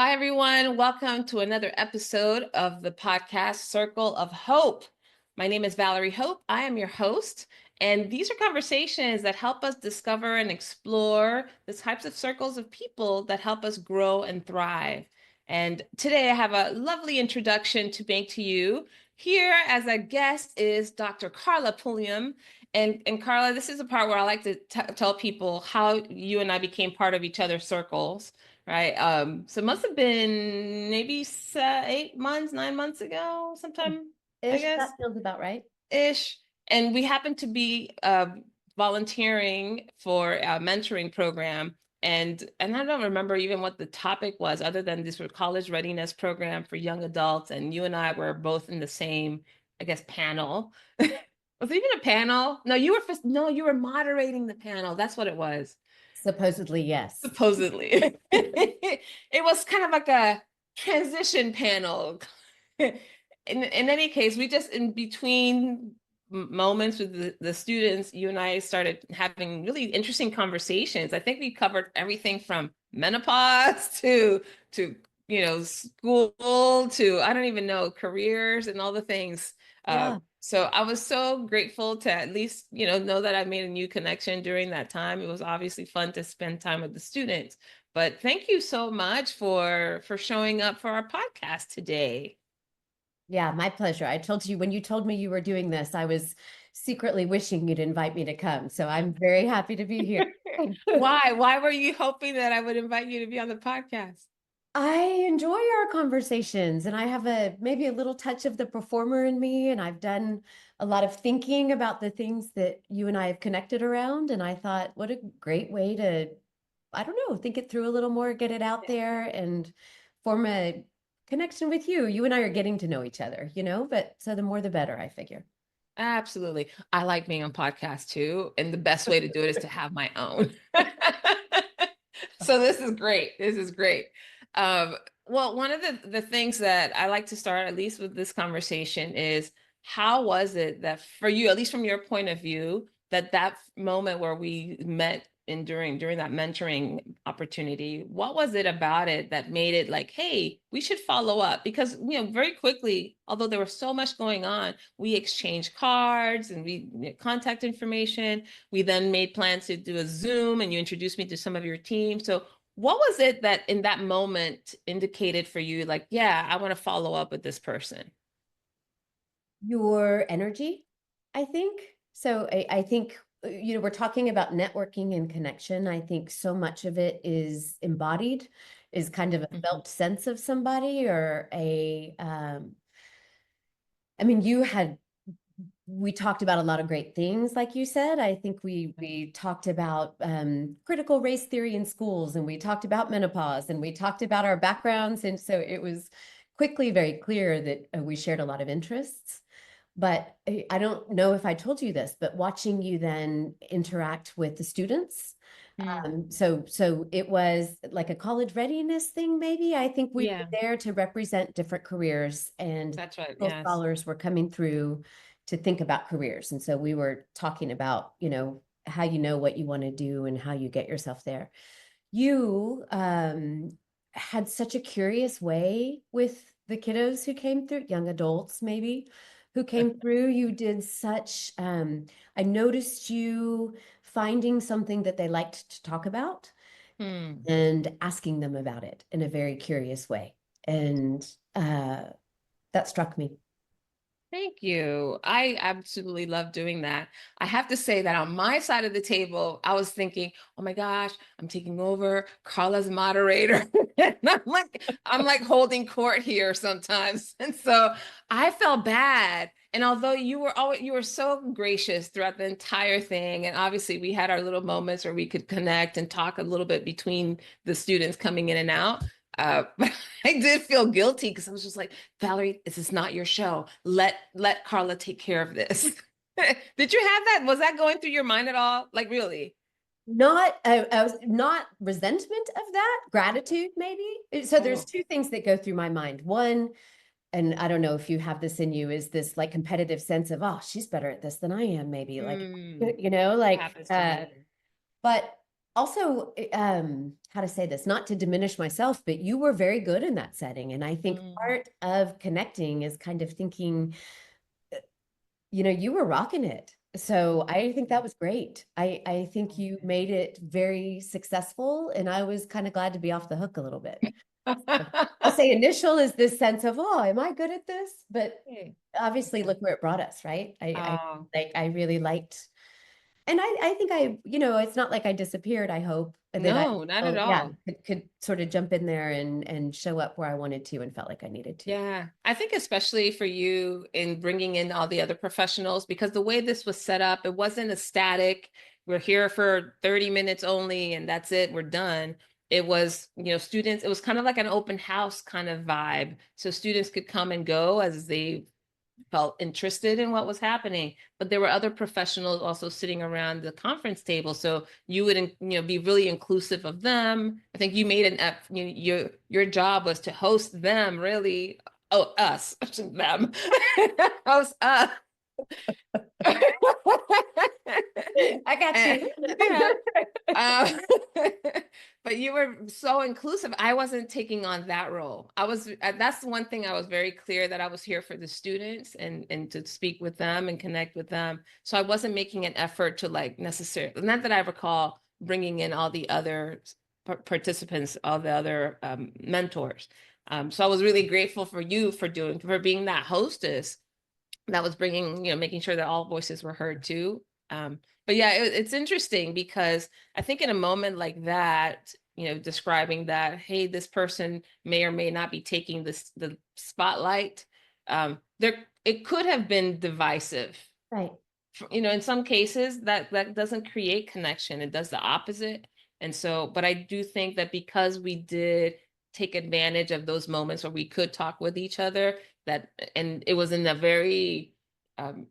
Hi, everyone. Welcome to another episode of the podcast Circle of Hope. My name is Valerie Hope. I am your host, and these are conversations that help us discover and explore the types of circles of people that help us grow and thrive. And today I have a lovely introduction to make to you. Here as a guest is Dr. Carla Pulliam. And Carla, this is a part where I like to tell people how you and I became part of each other's circles, right? So it must have been maybe 8 months, 9 months ago, sometime, I Ish, guess, that feels about right. ish. And we happened to be volunteering for a mentoring program. And I don't remember even what the topic was, other than this was college readiness program for young adults. And you and I were both in the same, I guess, panel. Was it even a panel? No, you were moderating the panel. That's what it was. Supposedly, yes. Supposedly. It was kind of like a transition panel. In any case, we just in between moments with the students, you and I started having really interesting conversations. I think we covered everything from menopause to school to I don't even know, careers and all the things. Yeah. So I was so grateful to at least, know that I made a new connection during that time. It was obviously fun to spend time with the students. But thank you so much for showing up for our podcast today. Yeah, my pleasure. I told you when you told me you were doing this, I was secretly wishing you'd invite me to come. So I'm very happy to be here. Why? Why were you hoping that I would invite you to be on the podcast? I enjoy our conversations and I have maybe a little touch of the performer in me, and I've done a lot of thinking about the things that you and I have connected around. And I thought, what a great way to, I don't know, think it through a little more, get it out there and form a connection with you. You and I are getting to know each other, but so the more the better, I figure. Absolutely. I like being on podcasts too. And the best way to do it is to have my own. So this is great. This is great. Well, one of the things that I like to start, at least with this conversation, is how was it that for you, at least from your point of view, that moment where we met in during that mentoring opportunity, what was it about it that made it like, hey, we should follow up? Because very quickly, although there was so much going on, we exchanged cards and we contact information. We then made plans to do a Zoom, and you introduced me to some of your team. So what was it that in that moment indicated for you, like, yeah, I want to follow up with this person? Your energy, I think. So I think, we're talking about networking and connection. I think so much of it is embodied, is kind of a Mhm. felt sense of somebody or I mean, we talked about a lot of great things, like you said. I think we talked about critical race theory in schools, and we talked about menopause, and we talked about our backgrounds. And so it was quickly very clear that we shared a lot of interests. But I don't know if I told you this, but watching you then interact with the students. Mm. So it was like a college readiness thing, maybe. I think we were Yeah, there to represent different careers, and that's right. Yes. scholars were coming through to think about careers. And so we were talking about, how you know what you want to do and how you get yourself there. You had such a curious way with the kiddos who came through, young adults maybe, who came through. You did such, I noticed you finding something that they liked to talk about Hmm. and asking them about it in a very curious way. And that struck me. Thank you. I absolutely love doing that. I have to say that on my side of the table, I was thinking, oh my gosh, I'm taking over Carla's moderator. And I'm like holding court here sometimes. And so I felt bad. And although you were so gracious throughout the entire thing, and obviously we had our little moments where we could connect and talk a little bit between the students coming in and out. I did feel guilty because I was just like, Valerie, this is not your show. Let Carla take care of this. Did you have that? Was that going through your mind at all? Like really? Not, I was not resentment of that, gratitude, maybe. So there's Oh. two things that go through my mind. One, and I don't know if you have this in you, is this like competitive sense of, oh, she's better at this than I am, maybe. Like, Hmm. like, Happens to me. but Also, how to say this, not to diminish myself, but you were very good in that setting. And I think Mm, part of connecting is kind of thinking, you were rocking it. So I think that was great. I think you made it very successful, and I was kind of glad to be off the hook a little bit. So I'll say initial is this sense of, oh, am I good at this? But okay. obviously, Okay. look where it brought us, right? Oh, I really liked, and I think it's not like I disappeared. I hope that I, no, not at oh yeah, all. could sort of jump in there and show up where I wanted to and felt like I needed to. Yeah, I think especially for you in bringing in all the other professionals, because the way this was set up, it wasn't a static, we're here for 30 minutes only and that's it, we're done. It was, students, it was kind of like an open house kind of vibe. So students could come and go as they felt interested in what was happening, but there were other professionals also sitting around the conference table, so you would be really inclusive of them. I think you made your job was to host them, really. Oh, us. Them. Host us. I got And, you. yeah. Um, but you were so inclusive. I wasn't taking on that role. That's the one thing I was very clear that I was here for the students and to speak with them and connect with them. So I wasn't making an effort to like necessarily, not that I recall bringing in all the other participants, all the other mentors. So I was really grateful for you for being that hostess that was bringing, making sure that all voices were heard too. But yeah, it's interesting because I think in a moment like that, describing that, hey, this person may or may not be taking the spotlight. There, it could have been divisive. Right. In some cases that doesn't create connection, it does the opposite. And so, but I do think that because we did take advantage of those moments where we could talk with each other, that, and it was in a very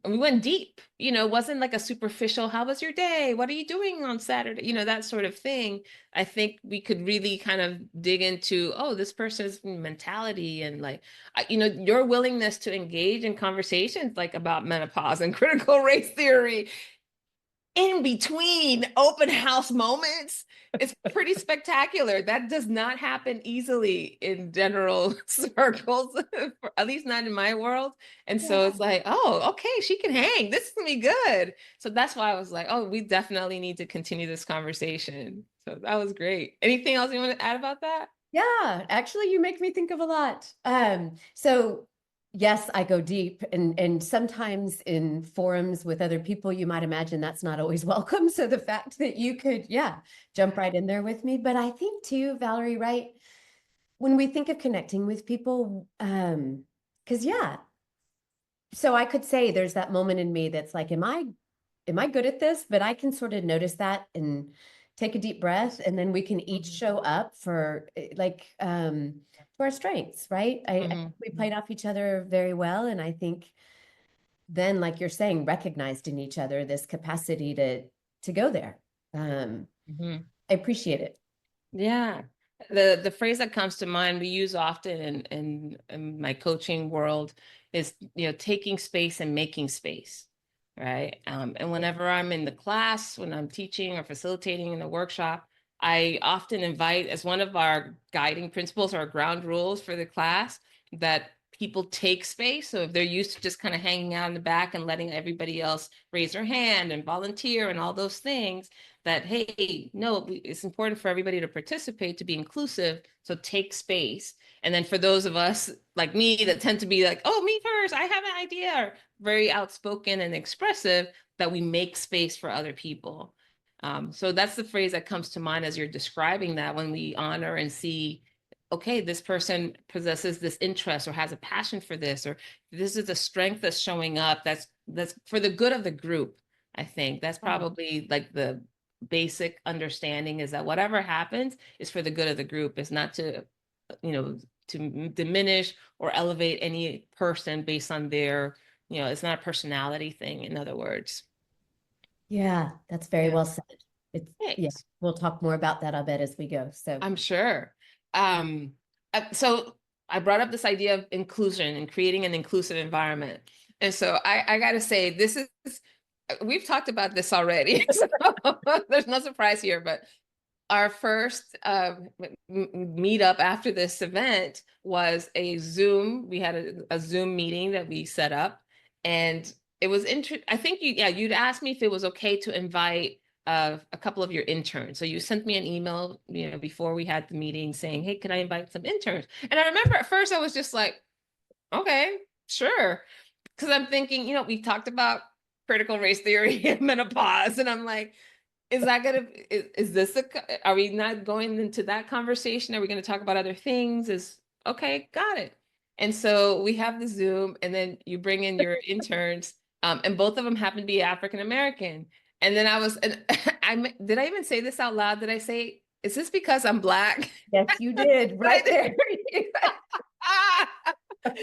we went deep, it wasn't like a superficial, how was your day, what are you doing on Saturday, that sort of thing. I think we could really kind of dig into, oh, this person's mentality, and like, your willingness to engage in conversations like about menopause and critical race theory in between open house moments. It's pretty spectacular. That does not happen easily in general circles, at least not in my world. And so Yeah. it's like, oh, okay, she can hang. This is gonna be good. So that's why I was like, oh, we definitely need to continue this conversation. So that was great. Anything else you want to add about that? Yeah, actually, you make me think of a lot. So yes, I go deep, and sometimes in forums with other people, you might imagine that's not always welcome. So the fact that you could, yeah, jump right in there with me. But I think too, Valerie, right? When we think of connecting with people, because yeah, so I could say there's that moment in me that's like, am I good at this? But I can sort of notice that and take a deep breath, and then we can each Mhm. show up for to our strengths, right? I think Mhm. we played off each other very well, and I think then, like you're saying, recognized in each other this capacity to go there. Um, Mhm. I appreciate it. Yeah. The phrase that comes to mind we use often in my coaching world is, taking space and making space, right? And whenever I'm in the class, when I'm teaching or facilitating in a workshop, I often invite, as one of our guiding principles or ground rules for the class, that people take space. So if they're used to just kind of hanging out in the back and letting everybody else raise their hand and volunteer and all those things, that, hey, no, it's important for everybody to participate, to be inclusive, so take space. And then for those of us like me that tend to be like, oh, me first, I have an idea, or very outspoken and expressive, that we make space for other people. So that's the phrase that comes to mind as you're describing that, when we honor and see, okay, this person possesses this interest or has a passion for this, or this is a strength that's showing up, that's for the good of the group. I think that's Yeah. probably like the basic understanding, is that whatever happens is for the good of the group. It's not to, to diminish or elevate any person based on their, it's not a personality thing, in other words. Yeah, that's very Yeah. well said. It's yeah, Thanks. we'll talk more about that, I bet, as we go. So I'm sure. Um, so I brought up this idea of inclusion and creating an inclusive environment. And so I got to say, we've talked about this already. So there's no surprise here, but our first meet up after this event was a Zoom. We had a Zoom meeting that we set up, and it was I think you'd asked me if it was okay to invite a couple of your interns. So you sent me an email, before we had the meeting saying, "Hey, can I invite some interns?" And I remember at first I was just like, "Okay, sure," because I'm thinking, we talked about critical race theory and menopause, and I'm like, is that gonna is this are we not going into that conversation? Are we going to talk about other things? Is okay, got it. And so we have the Zoom, and then you bring in your interns, and both of them happen to be African American. And then and did I even say this out loud? Did I say, is this because I'm Black? Yes, you did, right there. I'm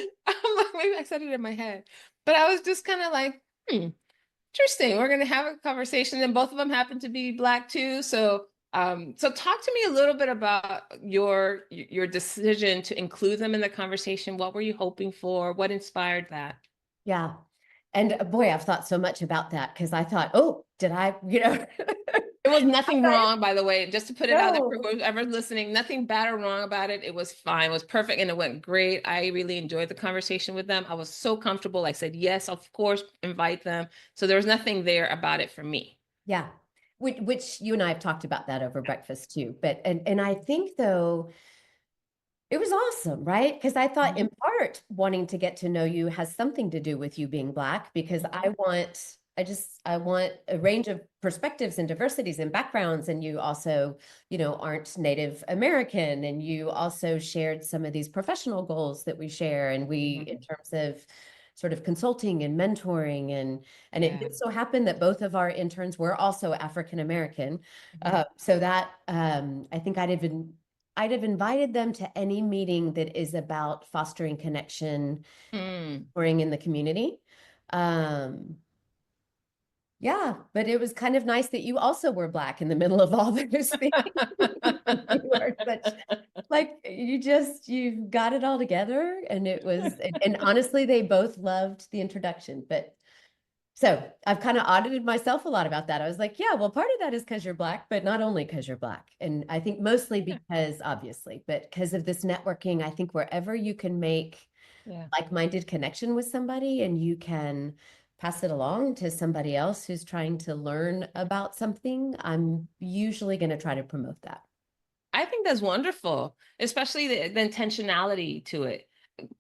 like, maybe I said it in my head, but I was just kind of like, interesting. We're going to have a conversation, and both of them happen to be Black too. So, so talk to me a little bit about your decision to include them in the conversation. What were you hoping for? What inspired that? Yeah. And boy, I've thought so much about that because I thought, oh, did I, you know, There was nothing wrong, by the way, just to put it out there for no. whoever's listening, nothing bad or wrong about it. It was fine. It was perfect. And it went great. I really enjoyed the conversation with them. I was so comfortable. I said, yes, of course, invite them. So there was nothing there about it for me. Yeah. Which you and I have talked about that over breakfast too. But and I think though it was awesome, right? Because I thought in part wanting to get to know you has something to do with you being Black because I want a range of perspectives and diversities and backgrounds. And you also, aren't Native American, and you also shared some of these professional goals that we share. And we, in terms of sort of consulting and mentoring, and it did so happen that both of our interns were also African American. So that I think I'd have invited them to any meeting that is about fostering connection, pouring in the community. Um, yeah, but it was kind of nice that you also were Black in the middle of all those things. You are such, like, you've got it all together. And it was, and honestly, they both loved the introduction. But so I've kind of audited myself a lot about that. I was like, yeah, well, part of that is because you're Black, but not only because you're Black. And I think mostly because, obviously, but because of this networking, I think wherever you can make like-minded connection with somebody and you can pass it along to somebody else who's trying to learn about something, I'm usually going to try to promote that. I think that's wonderful, especially the intentionality to it.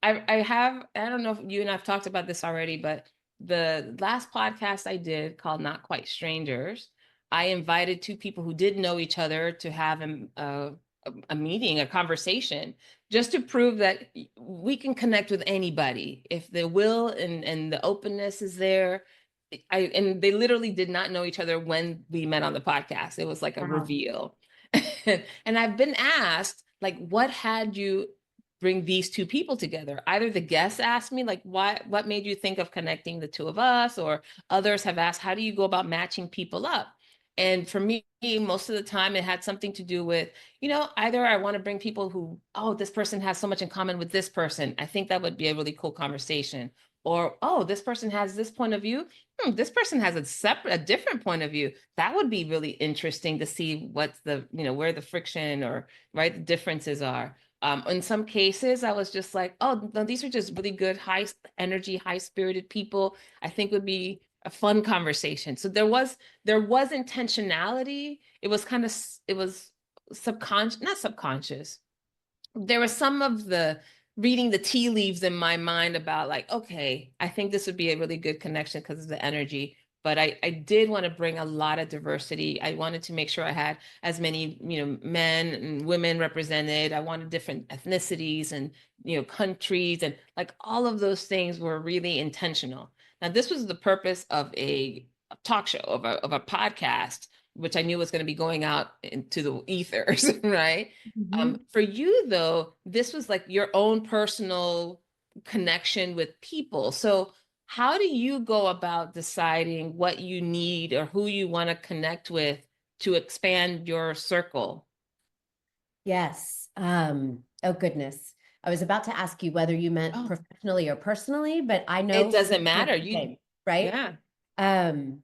I don't know if you and I've talked about this already, but the last podcast I did called Not Quite Strangers, I invited two people who didn't know each other to have a meeting, a conversation, just to prove that we can connect with anybody if the will and the openness is there. And they literally did not know each other when we met on the podcast. It was like a reveal. And I've been asked, like, what had you bring these two people together? Either the guests asked me, like, what made you think of connecting the two of us? Or others have asked, how do you go about matching people up? And for me, most of the time, it had something to do with, either I want to bring people who, oh, this person has so much in common with this person. I think that would be a really cool conversation. Or, oh, this person has this point of view. This person has a different point of view. That would be really interesting to see what's where the friction or right the differences are. In some cases, I was just like, oh, no, these are just really good, high energy, high spirited people. I think would be a fun conversation. So there was intentionality. It was subconscious, not subconscious. There was some of the reading the tea leaves in my mind about like, okay, I think this would be a really good connection because of the energy. But I did want to bring a lot of diversity. I wanted to make sure I had as many, men and women represented. I wanted different ethnicities and, countries, and like all of those things were really intentional. Now, this was the purpose of a talk show, of a podcast, which I knew was going to be going out into the ethers, right? For you, though, this was like your own personal connection with people. So, how do you go about deciding what you need or who you want to connect with to expand your circle? Yes. Oh goodness. I was about to ask you whether you meant Oh, professionally or personally, but I it know doesn't kind of matter. the same, right? Yeah. Um,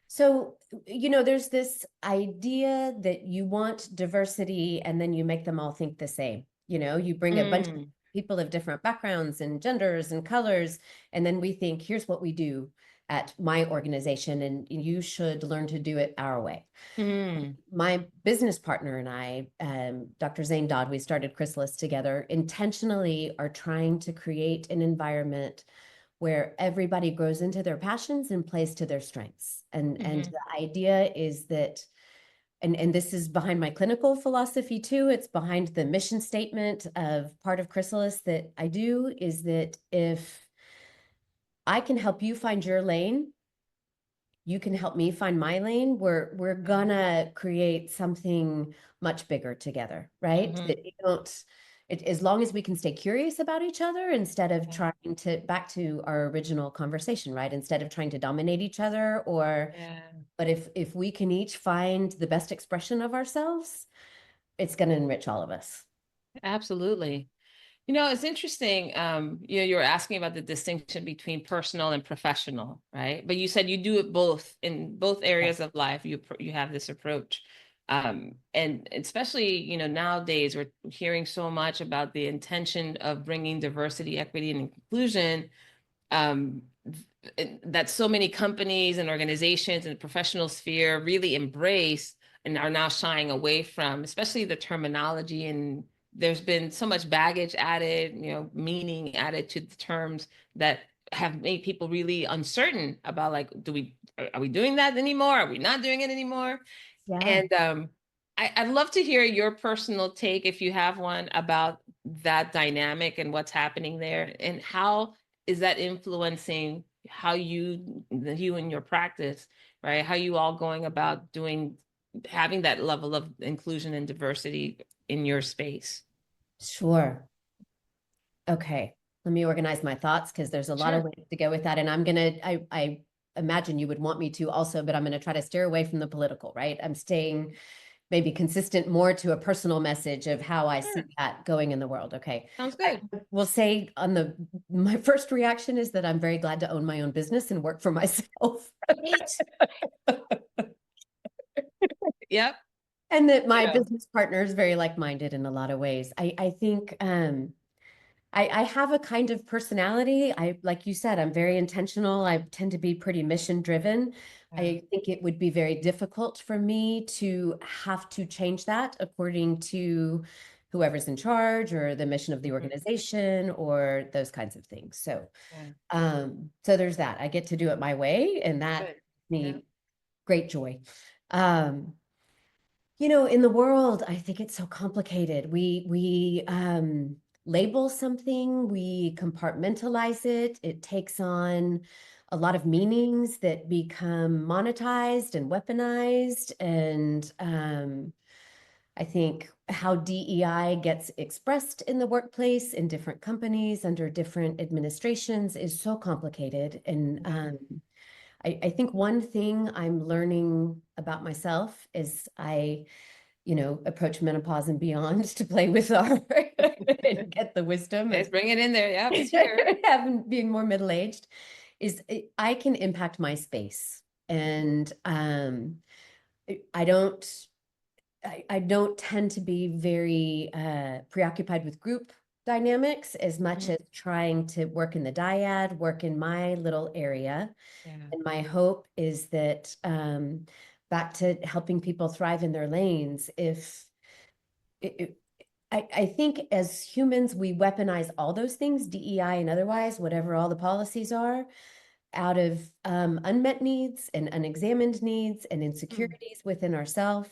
so there's this idea that you want diversity and then you make them all think the same. You bring a bunch of Mm, people of different backgrounds and genders and colors, and then we think, here's what we do at my organization, and you should learn to do it our way. mm, My business partner and I, Dr. Zane Dodd, we started Chrysalis together, intentionally are trying to create an environment where everybody grows into their passions and plays to their strengths. And mhm, the idea is that, and this is behind my clinical philosophy too, it's behind the mission statement of part of Chrysalis that I do, is that if I can help you find your lane, you can help me find my lane, we're yeah, gonna create something much bigger together, right? mhm, That you don't, as long as we can stay curious about each other instead of yeah, trying to, back to our original conversation, right? Instead of trying to dominate each other, or, yeah, but if we can each find the best expression of ourselves, it's going to enrich all of us. absolutely. It's interesting. You were asking about the distinction between personal and professional, right? But you said you do it both in both Yeah. areas of life. You have this approach, and especially nowadays we're hearing so much about the intention of bringing diversity, equity, and inclusion, um, that so many companies and organizations in the professional sphere really embrace and are now shying away from, especially the terminology. And there's been so much baggage added, meaning added to the terms that have made people really uncertain about, like, are we doing that anymore? Are we not doing it anymore? Yeah. And I'd love to hear your personal take, if you have one, about that dynamic and what's happening there, and how is that influencing how you and your practice, right? How you all going about having that level of inclusion and diversity in your space? Sure. Okay, let me organize my thoughts because there's a lot of Sure. ways to go with that. And I imagine you would want me to also, but I'm gonna try to steer away from the political, right? I'm staying maybe consistent more to a personal message of how I see Sure. that going in the world. Okay. Sounds I good. will say my first reaction is that I'm very glad to own my own business and work for myself. Great. Yep. And that my Yeah. business partner is very like-minded in a lot of ways. I think I have a kind of personality. Like you said, I'm very intentional. I tend to be pretty mission driven. Yeah. I think it would be very difficult for me to have to change that according to whoever's in charge or the mission of the Mhm. organization or those kinds of things. So, Yeah. so there's that. I get to do it my way, and that Good. gives Yeah. me great joy. Um, in the world, I think it's so complicated. We label something, we compartmentalize it. It takes on a lot of meanings that become monetized and weaponized. And I think how DEI gets expressed in the workplace in different companies under different administrations is so complicated. And Yeah. I think one thing I'm learning about myself is I approach menopause and beyond to play with our and get the wisdom Okay, of bring it in there. Yep, it's here. having being more middle-aged, is I can impact my space. And I don't I don't tend to be very preoccupied with group dynamics as much Mhm. as trying to work in the dyad, work in my little area. Yeah. And my hope is that, back to helping people thrive in their lanes, if I think as humans, we weaponize all those things, DEI and otherwise, whatever all the policies are, out of unmet needs and unexamined needs and Mm. insecurities within ourselves.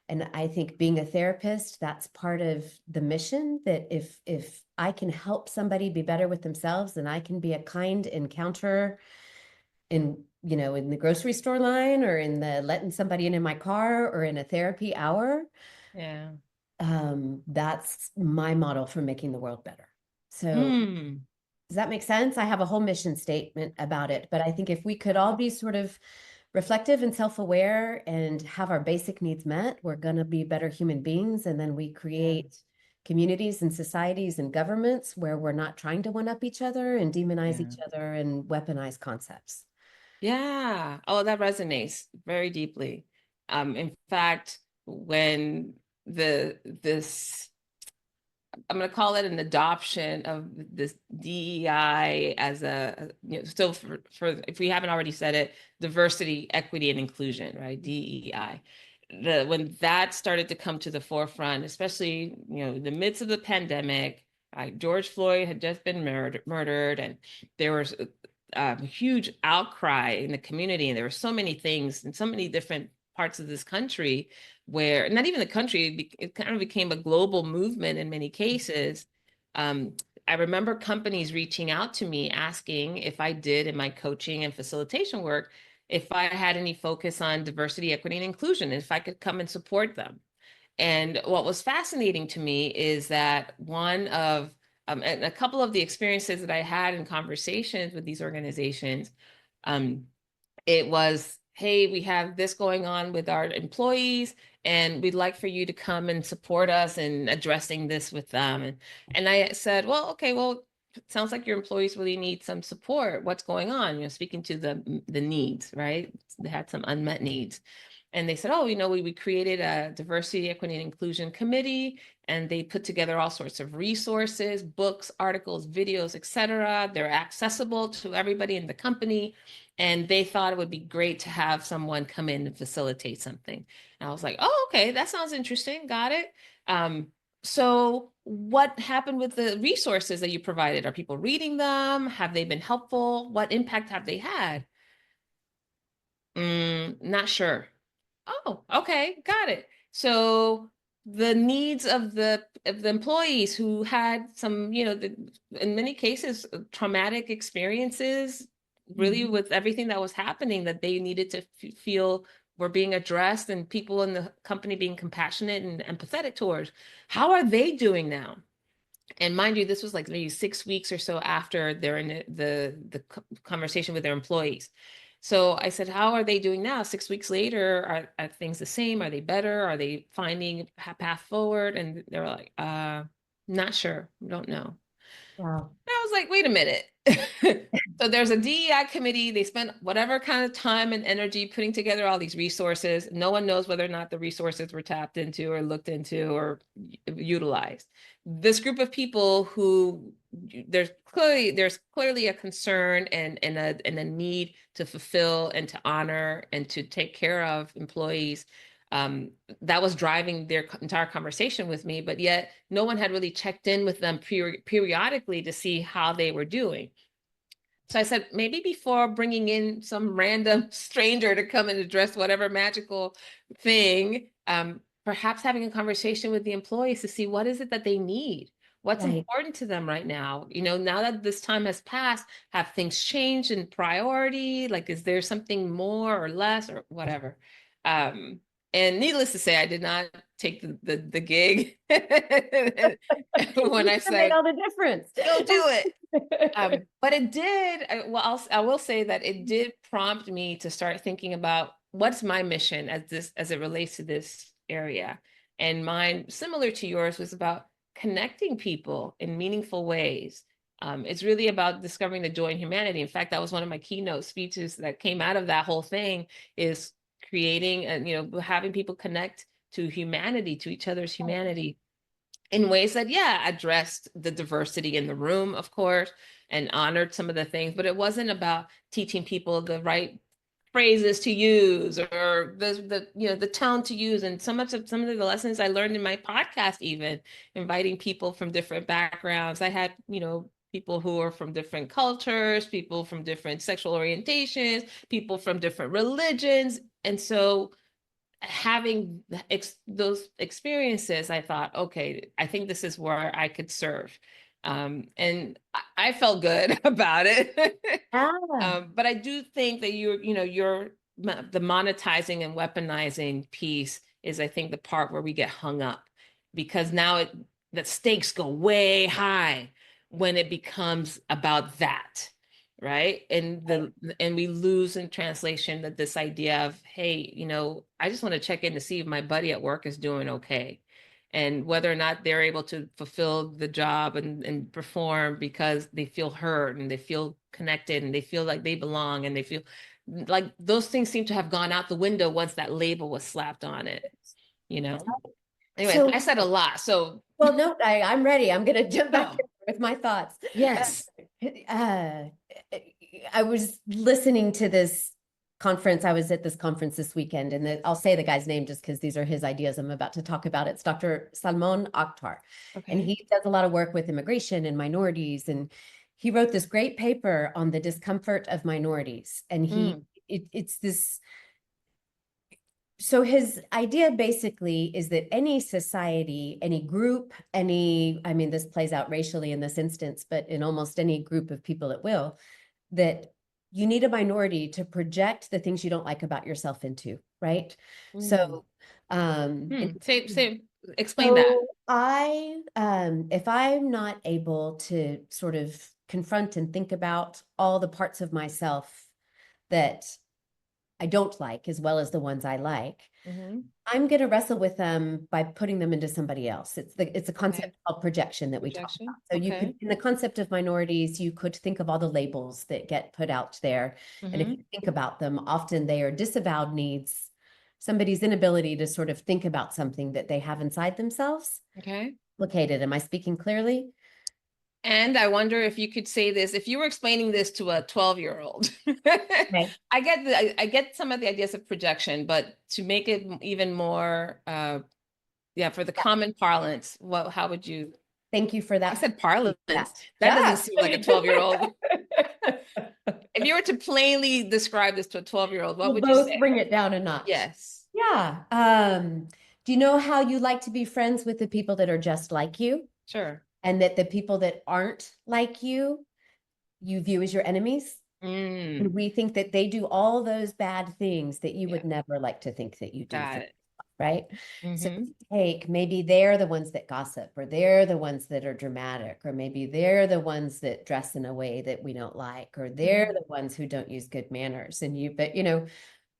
And I think being a therapist, that's part of the mission, that if I can help somebody be better with themselves, then I can be a kind encounter in the grocery store line or in the letting somebody in my car or in a therapy hour. Yeah. That's my model for making the world better. So Hmm. does that make sense? I have a whole mission statement about it, but I think if we could all be sort of reflective and self-aware and have our basic needs met, we're going to be better human beings. And then we Yeah. create communities and societies and governments where we're not trying to one up each other and demonize Yeah. each other and weaponize concepts. Yeah. Oh, that resonates very deeply. In fact, when this I'm going to call it an adoption of this DEI as a, still for if we haven't already said it, diversity, equity, and inclusion, right? DEI. When that started to come to the forefront, especially, in the midst of the pandemic, George Floyd had just been murdered, and there was a huge outcry in the community, and there were so many things in so many different parts of this country where not even the country, it kind of became a global movement in many cases. Um, I remember companies reaching out to me asking if I did in my coaching and facilitation work, if I had any focus on diversity, equity, and inclusion, and if I could come and support them. And what was fascinating to me is that one of and a couple of the experiences that I had in conversations with these organizations, um, it was, hey, we have this going on with our employees, and we'd like for you to come and support us in addressing this with them. And I said, well, okay, well, it sounds like your employees really need some support. What's going on? Speaking to the needs, right? They had some unmet needs. And they said, oh, we created a diversity, equity, and inclusion committee, and they put together all sorts of resources, books, articles, videos, etc. They're accessible to everybody in the company. And they thought it would be great to have someone come in and facilitate something. And I was like, oh, okay, that sounds interesting. Got it. So what happened with the resources that you provided? Are people reading them? Have they been helpful? What impact have they had? Not sure. Oh, okay, got it. So the needs of the employees who had some, in many cases, traumatic experiences, really Mhm. with everything that was happening, that they needed to feel were being addressed, and people in the company being compassionate and empathetic towards. How are they doing now? And mind you, this was like maybe 6 weeks or so after they're in the conversation with their employees. So I said, how are they doing now? 6 weeks later, are things the same? Are they better? Are they finding a path forward? And they're like, not sure, don't know. Wow. I was like, wait a minute. So there's a DEI committee. They spent whatever kind of time and energy putting together all these resources. No one knows whether or not the resources were tapped into or looked into or utilized. This group of people who there's clearly a concern and a need to fulfill and to honor and to take care of employees, that was driving their entire conversation with me, but yet no one had really checked in with them periodically to see how they were doing. So I said, maybe before bringing in some random stranger to come and address whatever magical thing, perhaps having a conversation with the employees to see what is it that they need. What's Right. important to them right now? Now that this time has passed, have things changed in priority? Like, is there something more or less or whatever? Um, and needless to say, I did not take the gig when I It made said, all the difference. go do it. But it did, I will say that it did prompt me to start thinking about what's my mission as it relates to this area. And mine, similar to yours, was about connecting people in meaningful ways. It's really about discovering the joy in humanity. In fact, that was one of my keynote speeches that came out of that whole thing, is creating and having people connect to humanity, to each other's humanity in ways that, yeah, addressed the diversity in the room, of course, and honored some of the things, but it wasn't about teaching people the right phrases to use or the tone to use. And some of the lessons I learned in my podcast, even inviting people from different backgrounds. I had people who are from different cultures, people from different sexual orientations, people from different religions. And so having those experiences, I thought, okay, I think this is where I could serve. And I felt good about it. Ah, But I do think that the monetizing and weaponizing piece is, I think, the part where we get hung up, because now the stakes go way high when it becomes about that, right? And we lose in translation that this idea of, hey, I just want to check in to see if my buddy at work is doing okay. and whether or not they're able to fulfill the job and perform because they feel heard and they feel connected and they feel like they belong and they feel like those things seem to have gone out the window once that label was slapped on it, you know? Anyways, So, I said a lot. So well, no, I'm ready. I'm going to jump back go. in with my thoughts. Yes. Uh, I was listening to this conference. I was at this conference this weekend, and I'll say the guy's name just because these are his ideas I'm about to talk about. It's Dr. Salman Akhtar, and Okay. he does a lot of work with immigration and minorities. And he wrote this great paper on the discomfort of minorities. And Mm, it's this. So his idea basically is that any society, any group, I mean, this plays out racially in this instance, but in almost any group of people it will, that you need a minority to project the things you don't like about yourself into, right? mm, So, and say, explain that. so if I'm not able to sort of confront and think about all the parts of myself that I don't like as well as the ones I like, Mm-hmm. I'm going to wrestle with them by putting them into somebody else. It's a Okay. concept called projection that we talk about. Projection. So you could, Okay. in the concept of minorities, you could think of all the labels that get put out there. And if Mm-hmm. you think about them, often they are disavowed needs, somebody's inability to sort of think about something that they have inside themselves. Okay. Located. Am I speaking clearly? And I wonder if you could say this, if you were explaining this to a 12-year-old. Okay. I get some of the ideas of projection, but to make it even more yeah, for the Yeah. common parlance, how would you? Thank you for I that. said parlance. That. That doesn't Yeah. seem like a 12-year-old. If you were to plainly describe this to a 12-year-old, what We'll would you both say? bring it down a notch. Yes. Yeah. Do you know how you like to be friends with the people that are just like you, Sure. and that the people that aren't like you view as your enemies? Mm, And we think that they do all those bad things that you yeah, would never like to think that you do got for, it. right? So Mm-hmm. take maybe they're the ones that gossip, or they're the ones that are dramatic, or maybe they're the ones that dress in a way that we don't like, or they're Mm-hmm. the ones who don't use good manners. But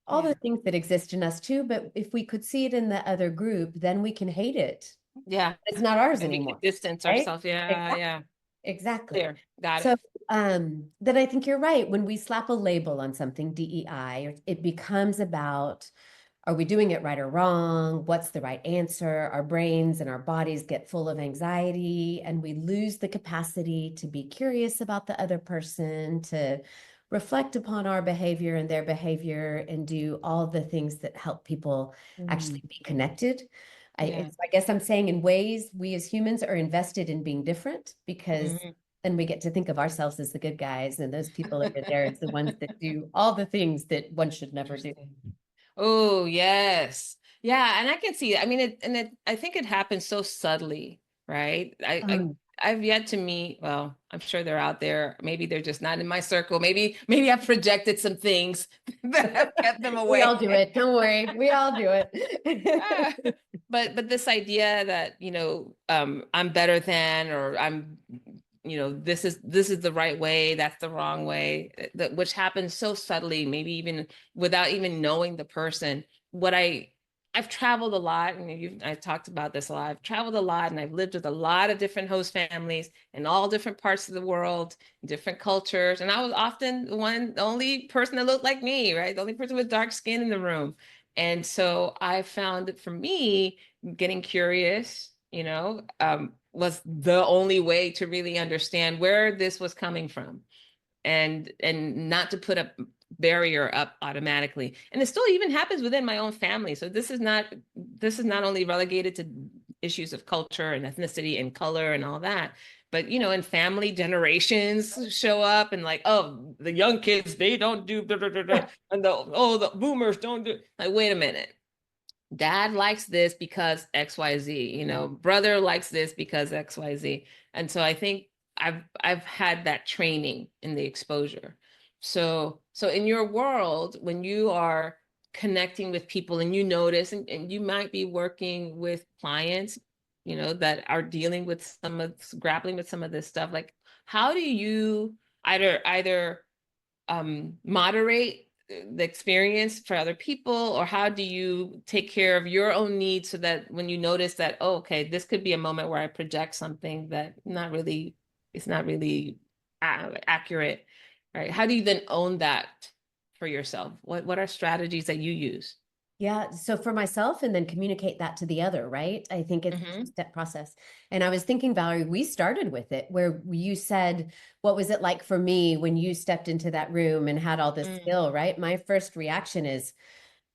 all Yeah. the things that exist in us too. But if we could see it in the other group, then we can hate it. Yeah. It's not ours And we anymore, could distance right? ourselves. Yeah, Exactly. yeah. Exactly. Clear. Got So it. then I think you're right. When we slap a label on something, DEI, it becomes about, are we doing it right or wrong? What's the right answer? Our brains and our bodies get full of anxiety, and we lose the capacity to be curious about the other person, to reflect upon our behavior and their behavior, and do all the things that help people Mm, actually be connected. yeah. I guess I'm saying in ways we as humans are invested in being different, because Mhm. then we get to think of ourselves as the good guys, and those people over there as the ones that do all the things that one should never do. Interesting. Oh, yes. Yeah, and I can see it. I mean, I think it happens so subtly, right? Um, I've yet to meet, well, I'm sure they're out there. Maybe they're just not in my circle. Maybe I've projected some things that have kept them we all away. do it. Don't worry. We all do Ah, it. but this idea that, I'm better than, or this is the right way, that's the wrong way, that which happens so subtly, maybe even without even knowing the person. What I've traveled a lot, and I've talked about this a lot. I've traveled a lot, and I've lived with a lot of different host families in all different parts of the world, different cultures, and I was often the only person that looked like me, right? The only person with dark skin in the room. And so I found that for me, getting curious, was the only way to really understand where this was coming from, and not to put a barrier up automatically. And it still even happens within my own family. So this is not only relegated to issues of culture and ethnicity and color and all that, but in family, generations show up and like, oh, the young kids, they don't do blah, blah, blah, blah, and the boomers don't do, like, wait a minute. Dad likes this because XYZ, brother likes this because XYZ. And so I think I've had that training in the exposure. So in your world, when you are connecting with people and you notice, and you might be working with clients, that are dealing with grappling with some of this stuff, like, how do you either moderate the experience for other people, or how do you take care of your own needs so that when you notice that, oh, okay, this could be a moment where I project something that not really, it's not really accurate, right? How do you then own that for yourself? What are strategies that you use? Yeah. So for myself, and then communicate that to the other, right? I think it's a Mm-hmm. step process. And I was thinking, Valerie, we started with it where you said, what was it like for me when you stepped into that room and had all this skill, right? My first reaction is,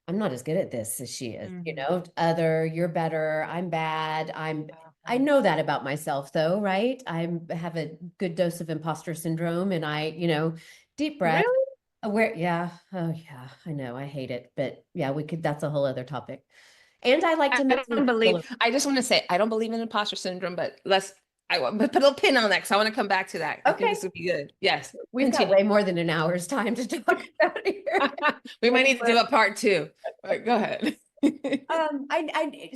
I'm not as good at this as she is, Mm-hmm. other, you're better, I'm bad. I know that about myself though, right? Have a good dose of imposter syndrome and deep breath. Really? Aware, yeah. Oh, yeah. I know. I hate it, but yeah, that's a whole other topic. And I like I to mentally don't fill. believe, I just want to say, I don't believe in imposter syndrome, but I want to put a pin on that because I want to come back to that. I think Okay, this would be good. Yes, we've got continue. way more than an hour's time to talk about here. We might need to Anyway, do a part two. All right, go ahead.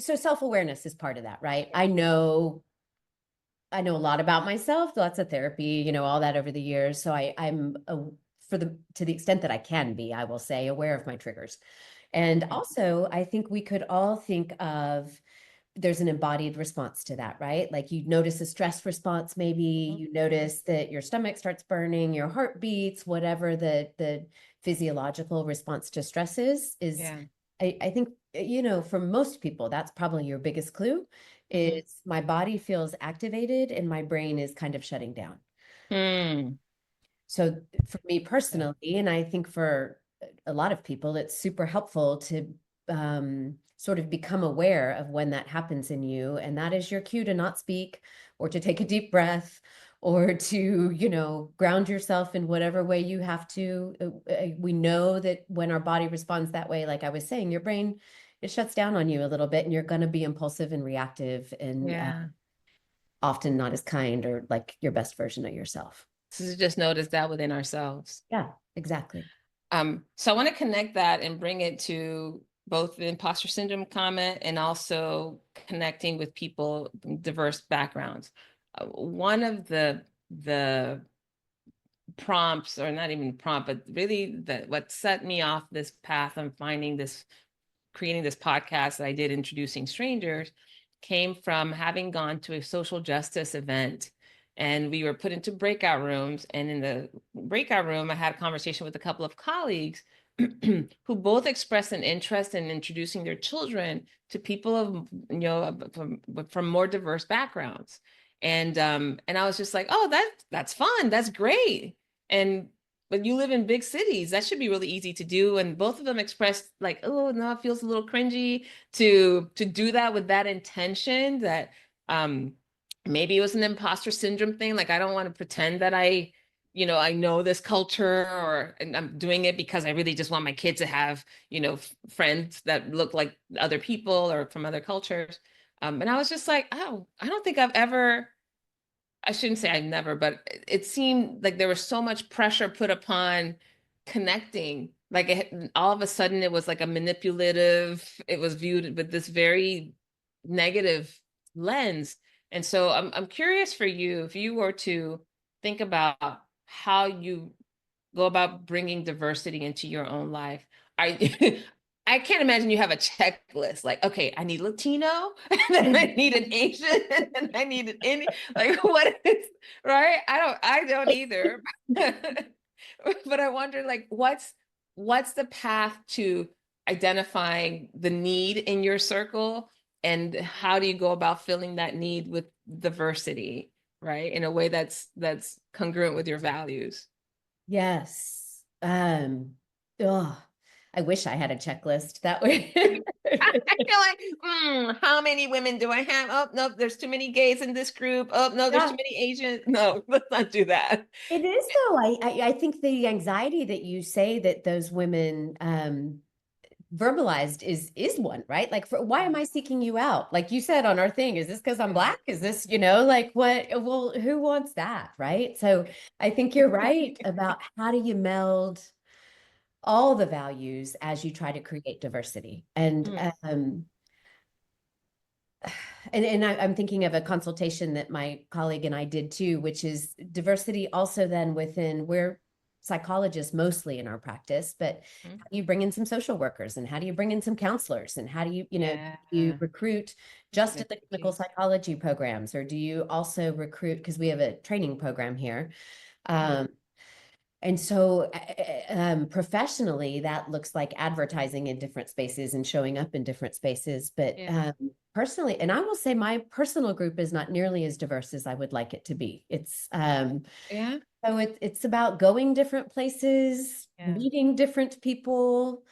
so self-awareness is part of that, right? I know a lot about myself, lots of therapy, all that over the years. So I'm to the extent that I can be, I will say, aware of my triggers. And also, I think we could all think of there's an embodied response to that, right? Like you notice a stress response, maybe you notice that your stomach starts burning, your heart beats, whatever the physiological response to stress is Yeah. I think, for most people, that's probably your biggest clue Mm-hmm. is my body feels activated and my brain is kind of shutting down. Mm. So for me personally, and I think for a lot of people, it's super helpful to sort of become aware of when that happens in you. And that is your cue to not speak or to take a deep breath or to, ground yourself in whatever way you have to. We know that when our body responds that way, like I was saying, your brain, it shuts down on you a little bit and you're going to be impulsive and reactive and Yeah. often not as kind or like your best version of yourself. So just notice that within ourselves. Yeah, exactly. So I want to connect that and bring it to both the imposter syndrome comment and also connecting with people from diverse backgrounds. One of the prompts, or not even prompt, but really what set me off this path on finding this, creating this podcast that I did, introducing strangers, came from having gone to a social justice event, and we were put into breakout rooms, and in the breakout room I had a conversation with a couple of colleagues who both expressed an interest in introducing their children to people of, from more diverse backgrounds. And I was just like, oh, that's fun, that's great. And but you live in big cities, that should be really easy to do. And both of them expressed like, oh no, it feels a little cringy to do that with that intention, that um maybe it was an imposter syndrome thing. Like, I don't want to pretend that I know this culture, or and I'm doing it because I really just want my kid to have, friends that look like other people or from other cultures. And I was just like, oh, I don't think I've ever, I shouldn't say I never, but it seemed like there was so much pressure put upon connecting. Like all of a sudden it was like a manipulative, it was viewed with this very negative lens. And so I'm curious for you, if you were to think about how you go about bringing diversity into your own life. I I can't imagine you have a checklist like, okay, I need Latino, and then I need an Asian, and I need an Indian. Like, what is right? I don't either. But I wonder, like, what's the path to identifying the need in your circle, and how do you go about filling that need with diversity, right? In a way that's congruent with your values. Yes. Oh, I wish I had a checklist that way. I feel like, how many women do I have? Oh, no, there's too many gays in this group. Oh, no, there's too Yeah, many Asians. No, let's not do that. it is though. I think the anxiety that you say that those women verbalized is one, right? Like why am I seeking you out? Like you said on our thing, is this because I'm Black? Is this, like what? Well, who wants that, right? So I think you're right about how do you meld all the values as you try to create diversity. And Mm, I'm thinking of a consultation that my colleague and I did too, which is diversity also then within where psychologists mostly in our practice, but Mhm. how do you bring in some social workers, and how do you bring in some counselors, and how do you, Yeah. you recruit just at the clinical Expertise. psychology programs, or do you also recruit, because we have a training program here. Mhm. And so professionally, that looks like advertising in different spaces and showing up in different spaces. But Yeah. personally, and I will say my personal group is not nearly as diverse as I would like it to be. It's Yeah. so it's about going different places, Yeah. meeting different people,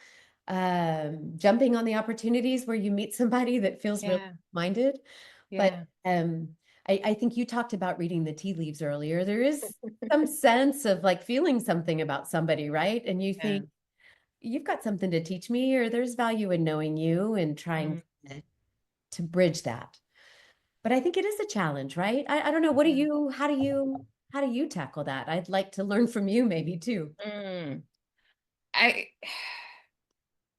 jumping on the opportunities where you meet somebody that feels really Yeah. minded. But Yeah. I think you talked about reading the tea leaves earlier. There is some sense of like feeling something about somebody, right? And you Yeah. think you've got something to teach me, or there's value in knowing you and trying Mm. to bridge that. But I think it is a challenge, right? I don't know. What do Yeah. you, how do you tackle that? I'd like to learn from you maybe too. Mm. I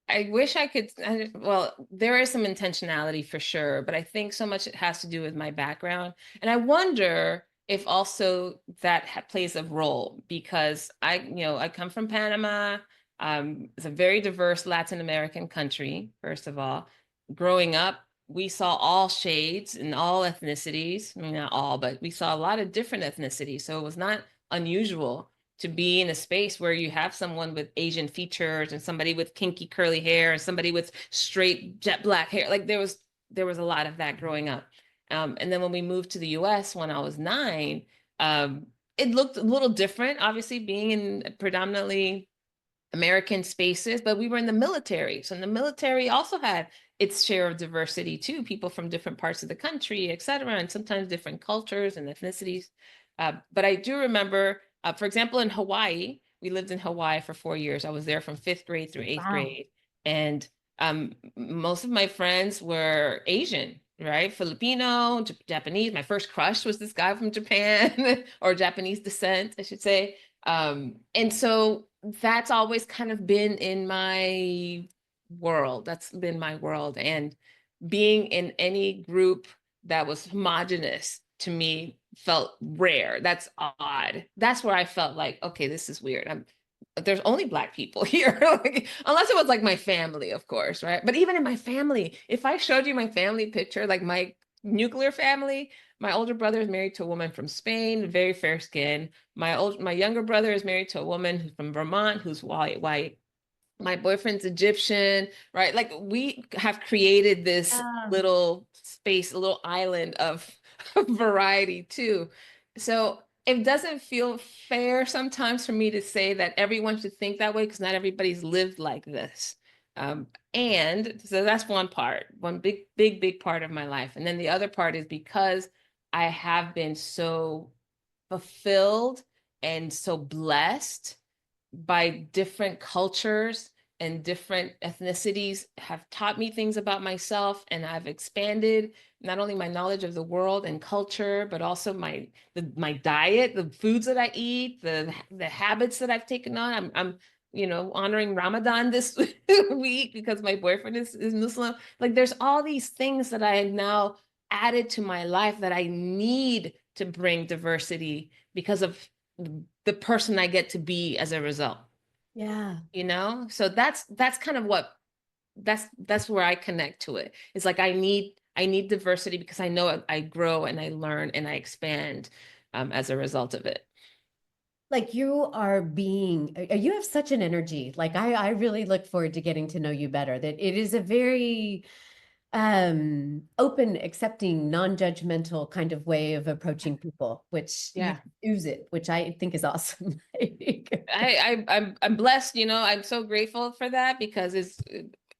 I wish I could, well, there is some intentionality for sure, but I think so much it has to do with my background. And I wonder if also that plays a role because I come from Panama. It's a very diverse Latin American country, first of all. Growing up, we saw all shades and all ethnicities. I mean, not all, but we saw a lot of different ethnicities. So it was not unusual to be in a space where you have someone with Asian features and somebody with kinky curly hair and somebody with straight jet black hair. Like there was a lot of that growing up. And then when we moved to the US when I was 9, it looked a little different, obviously being in predominantly American spaces, but we were in the military. So the military also had its share of diversity too, people from different parts of the country, et cetera, and sometimes different cultures and ethnicities. But I do remember, for example, in Hawaii, we lived in Hawaii for 4 years. I was there from fifth grade through eighth Wow. grade. And most of my friends were Asian, right? Filipino, Japanese. My first crush was this guy from Japan or Japanese descent, I should say. And so that's always kind of been in my world. That's been my world. And being in any group that was homogenous to me felt rare. That's odd. That's where I felt like, okay, this is weird. There's only Black people here. Like, unless it was like my family, of course, right? But even in my family, if I showed you my family picture, like my nuclear family, my older brother is married to a woman from Spain, very fair skin. My younger brother is married to a woman who's from Vermont, who's white. My boyfriend's Egyptian, right? Like we have created this Yeah. little space, a little island of variety too. So it doesn't feel fair sometimes for me to say that everyone should think that way because not everybody's lived like this. And so that's one part, one big part of my life. And then the other part is because I have been so fulfilled and so blessed by different cultures and different ethnicities have taught me things about myself, and I've expanded not only my knowledge of the world and culture but also my diet, the foods that I eat, the habits that I've taken on. I'm honoring Ramadan this week because my boyfriend is Muslim. Like there's all these things that I have now added to my life that I need to bring diversity because of the person I get to be as a result, Yeah. So that's kind of what that's where I connect to it. It's like I need diversity because I know I grow and I learn and I expand as a result of it. Like you are being, you have such an energy. Like I really look forward to getting to know you better. That it is a very open, accepting, non-judgmental kind of way of approaching people, which you Yeah. use it, which I think is awesome. I'm blessed, I'm so grateful for that because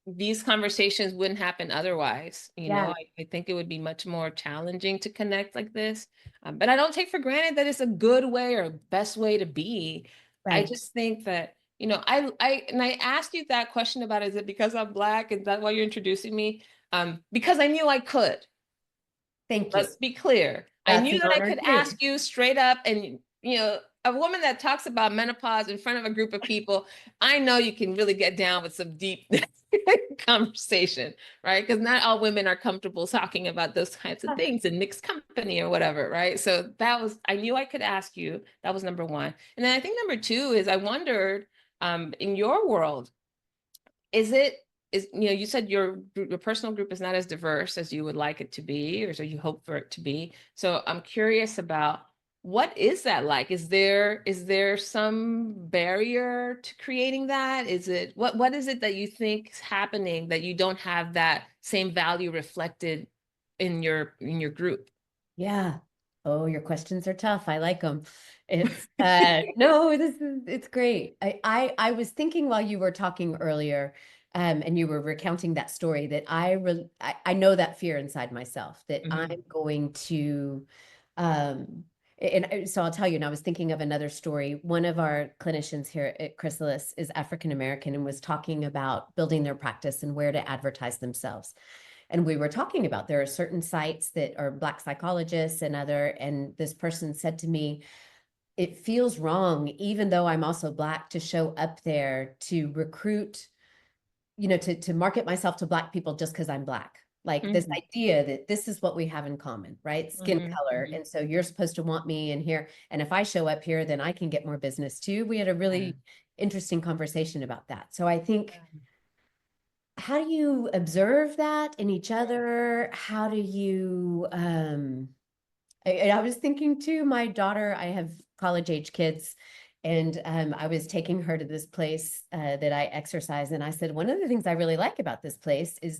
these conversations wouldn't happen otherwise. Yeah, I think it would be much more challenging to connect like this. But I don't take for granted that it's a good way or best way to be. I right. just think that, I asked you that question about is it because I'm Black? Is that why you're introducing me? Because I knew I could. Thank you. Let's be clear. I That's knew an that I honor could too. ask you straight up and, a woman that talks about menopause in front of a group of people, I know you can really get down with some deep conversation, right? Because not all women are comfortable talking about those kinds of things in mixed company or whatever, right? So that was, I knew I could ask you. That was number one. And then I think number two is I wondered, in your world, is it, you said your personal group is not as diverse as you would like it to be, or so you hope for it to be. So I'm curious about, what is that like? Is there some barrier to creating that? What is it that you think is happening that you don't have that same value reflected in your group? Yeah. Oh, your questions are tough. I like them. It's no, it's great. I was thinking while you were talking earlier, and you were recounting that story, that I know that fear inside myself, that I'm Mhm. going to so I'll tell you, and I was thinking of another story. One of our clinicians here at Chrysalis is African American and was talking about building their practice and where to advertise themselves. And we were talking about, there are certain sites that are Black psychologists and this person said to me, it feels wrong, even though I'm also Black, to show up there to recruit, to market myself to Black people just because I'm Black. Like this Mhm. idea that this is what we have in common, right? Skin Mhm. color. Mhm. And so you're supposed to want me in here. And if I show up here, then I can get more business too. We had a Yeah. really interesting conversation about that. So I think, how do you observe that in each other? How do you I was thinking too, my daughter, I have college age kids, and I was taking her to this place that I exercise, and I said, one of the things I really like about this place is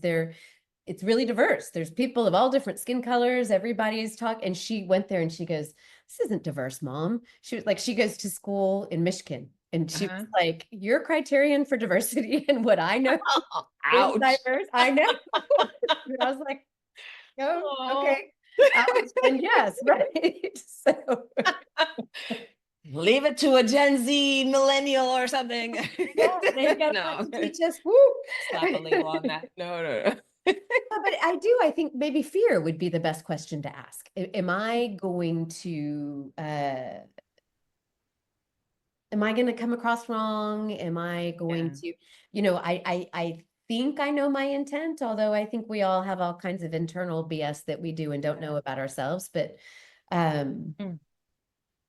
it's really diverse. There's people of all different skin colors. Everybody's talking. And she went there and she goes, this isn't diverse, Mom. She was like, she goes to school in Michigan. And she was Uh-huh. like, your criterion for diversity and what I know is Ouch. diverse. I know. And I was like, oh, Oh. okay. Ouch. And yes, right. So Leave it to a Gen Z millennial or something. yeah, they got a lot No, to teach us. Woo. slap a label on that. No, no, no. But I think maybe fear would be the best question to ask. Am I going to come across wrong? Am I going Yeah, to, I think I know my intent, although I think we all have all kinds of internal BS that we do and don't know yeah. about ourselves, but um Mm.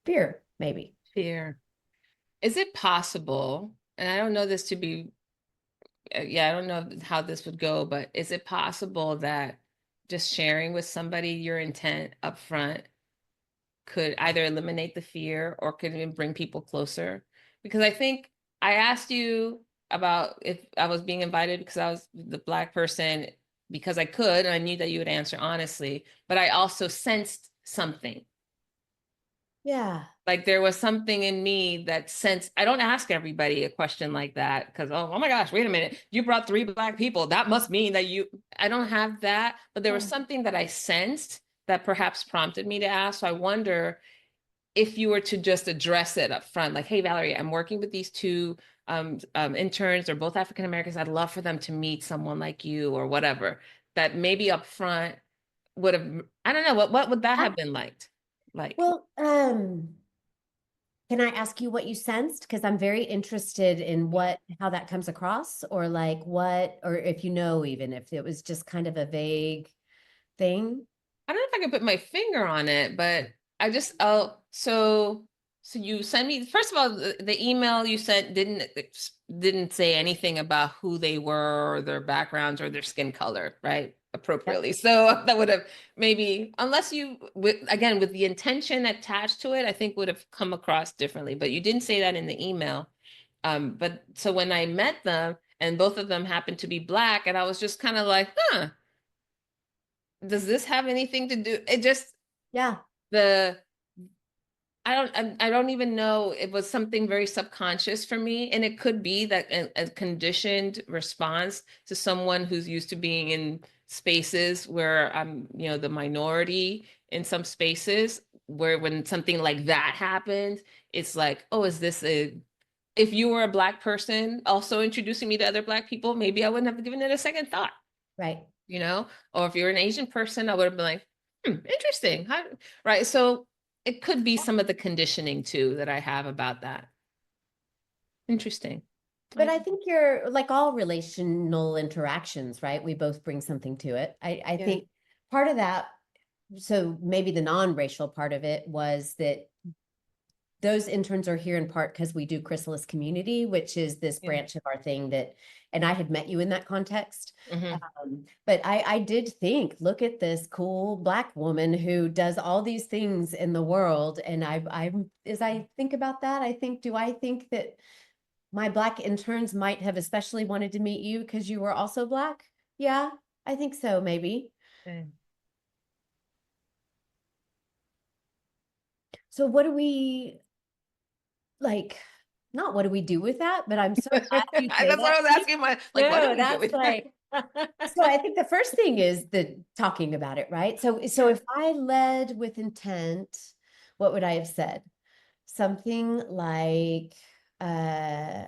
fear, maybe. Fear. Is it possible, and I don't know this to be, yeah, I don't know how this would go, but is it possible that just sharing with somebody your intent up front could either eliminate the fear or could even bring people closer? Because I think I asked you about if I was being invited because I was the Black person, because I could, and I knew that you would answer honestly, but I also sensed something. Yeah. Like there was something in me that sensed. I don't ask everybody a question like that because, oh my gosh, wait a minute, you brought three Black people, that must mean that you, I don't have that, but there was Yeah. something that I sensed that perhaps prompted me to ask. So I wonder if you were to just address it up front, like, hey, Valerie, I'm working with these two interns, they're both African Americans. I'd love for them to meet someone like you or whatever, that maybe up front would have, I don't know, what would that Ah, have been like? Like, well, can I ask you what you sensed? Because I'm very interested in how that comes across, or like or if even if it was just kind of a vague thing. I don't know if I can put my finger on it, but I just, oh, so you send me, first of all, the email you sent didn't say anything about who they were or their backgrounds or their skin color, right? Yep. Appropriately. So that would have maybe, unless you, again, with the intention attached to it, I think would have come across differently, but you didn't say that in the email. But so when I met them and both of them happened to be Black, and I was just kind of like, huh, does this have anything to do? It just, Yeah. the I don't even know. It was something very subconscious for me, and it could be that a conditioned response to someone who's used to being in spaces where I'm, the minority in some spaces, where when something like that happens, it's like, oh, is this a, if you were a Black person also introducing me to other Black people, maybe I wouldn't have given it a second thought, Right. or if you're an Asian person, I would have been like, interesting. Right. So it could be some of the conditioning too that I have about that. Interesting. But I think you're like all relational interactions, right? We both bring something to it. I Yeah. think part of that, so maybe the non-racial part of it was that those interns are here in part because we do chrysalis community, which is this Yeah. branch of our thing that, and I had met you in that context. Hmm. But I did think, look at this cool Black woman who does all these things in the world. And as I think about that, I think, do I think that my Black interns might have especially wanted to meet you because you were also Black? Yeah, I think so, maybe. So what do we like? Not what do we do with that, but I'm so glad you say That's what that. I was asking my, like, what do No, we do that's with like, so I think the first thing is the talking about it, right? So Yeah. if I led with intent, what would I have said? Something like, uh,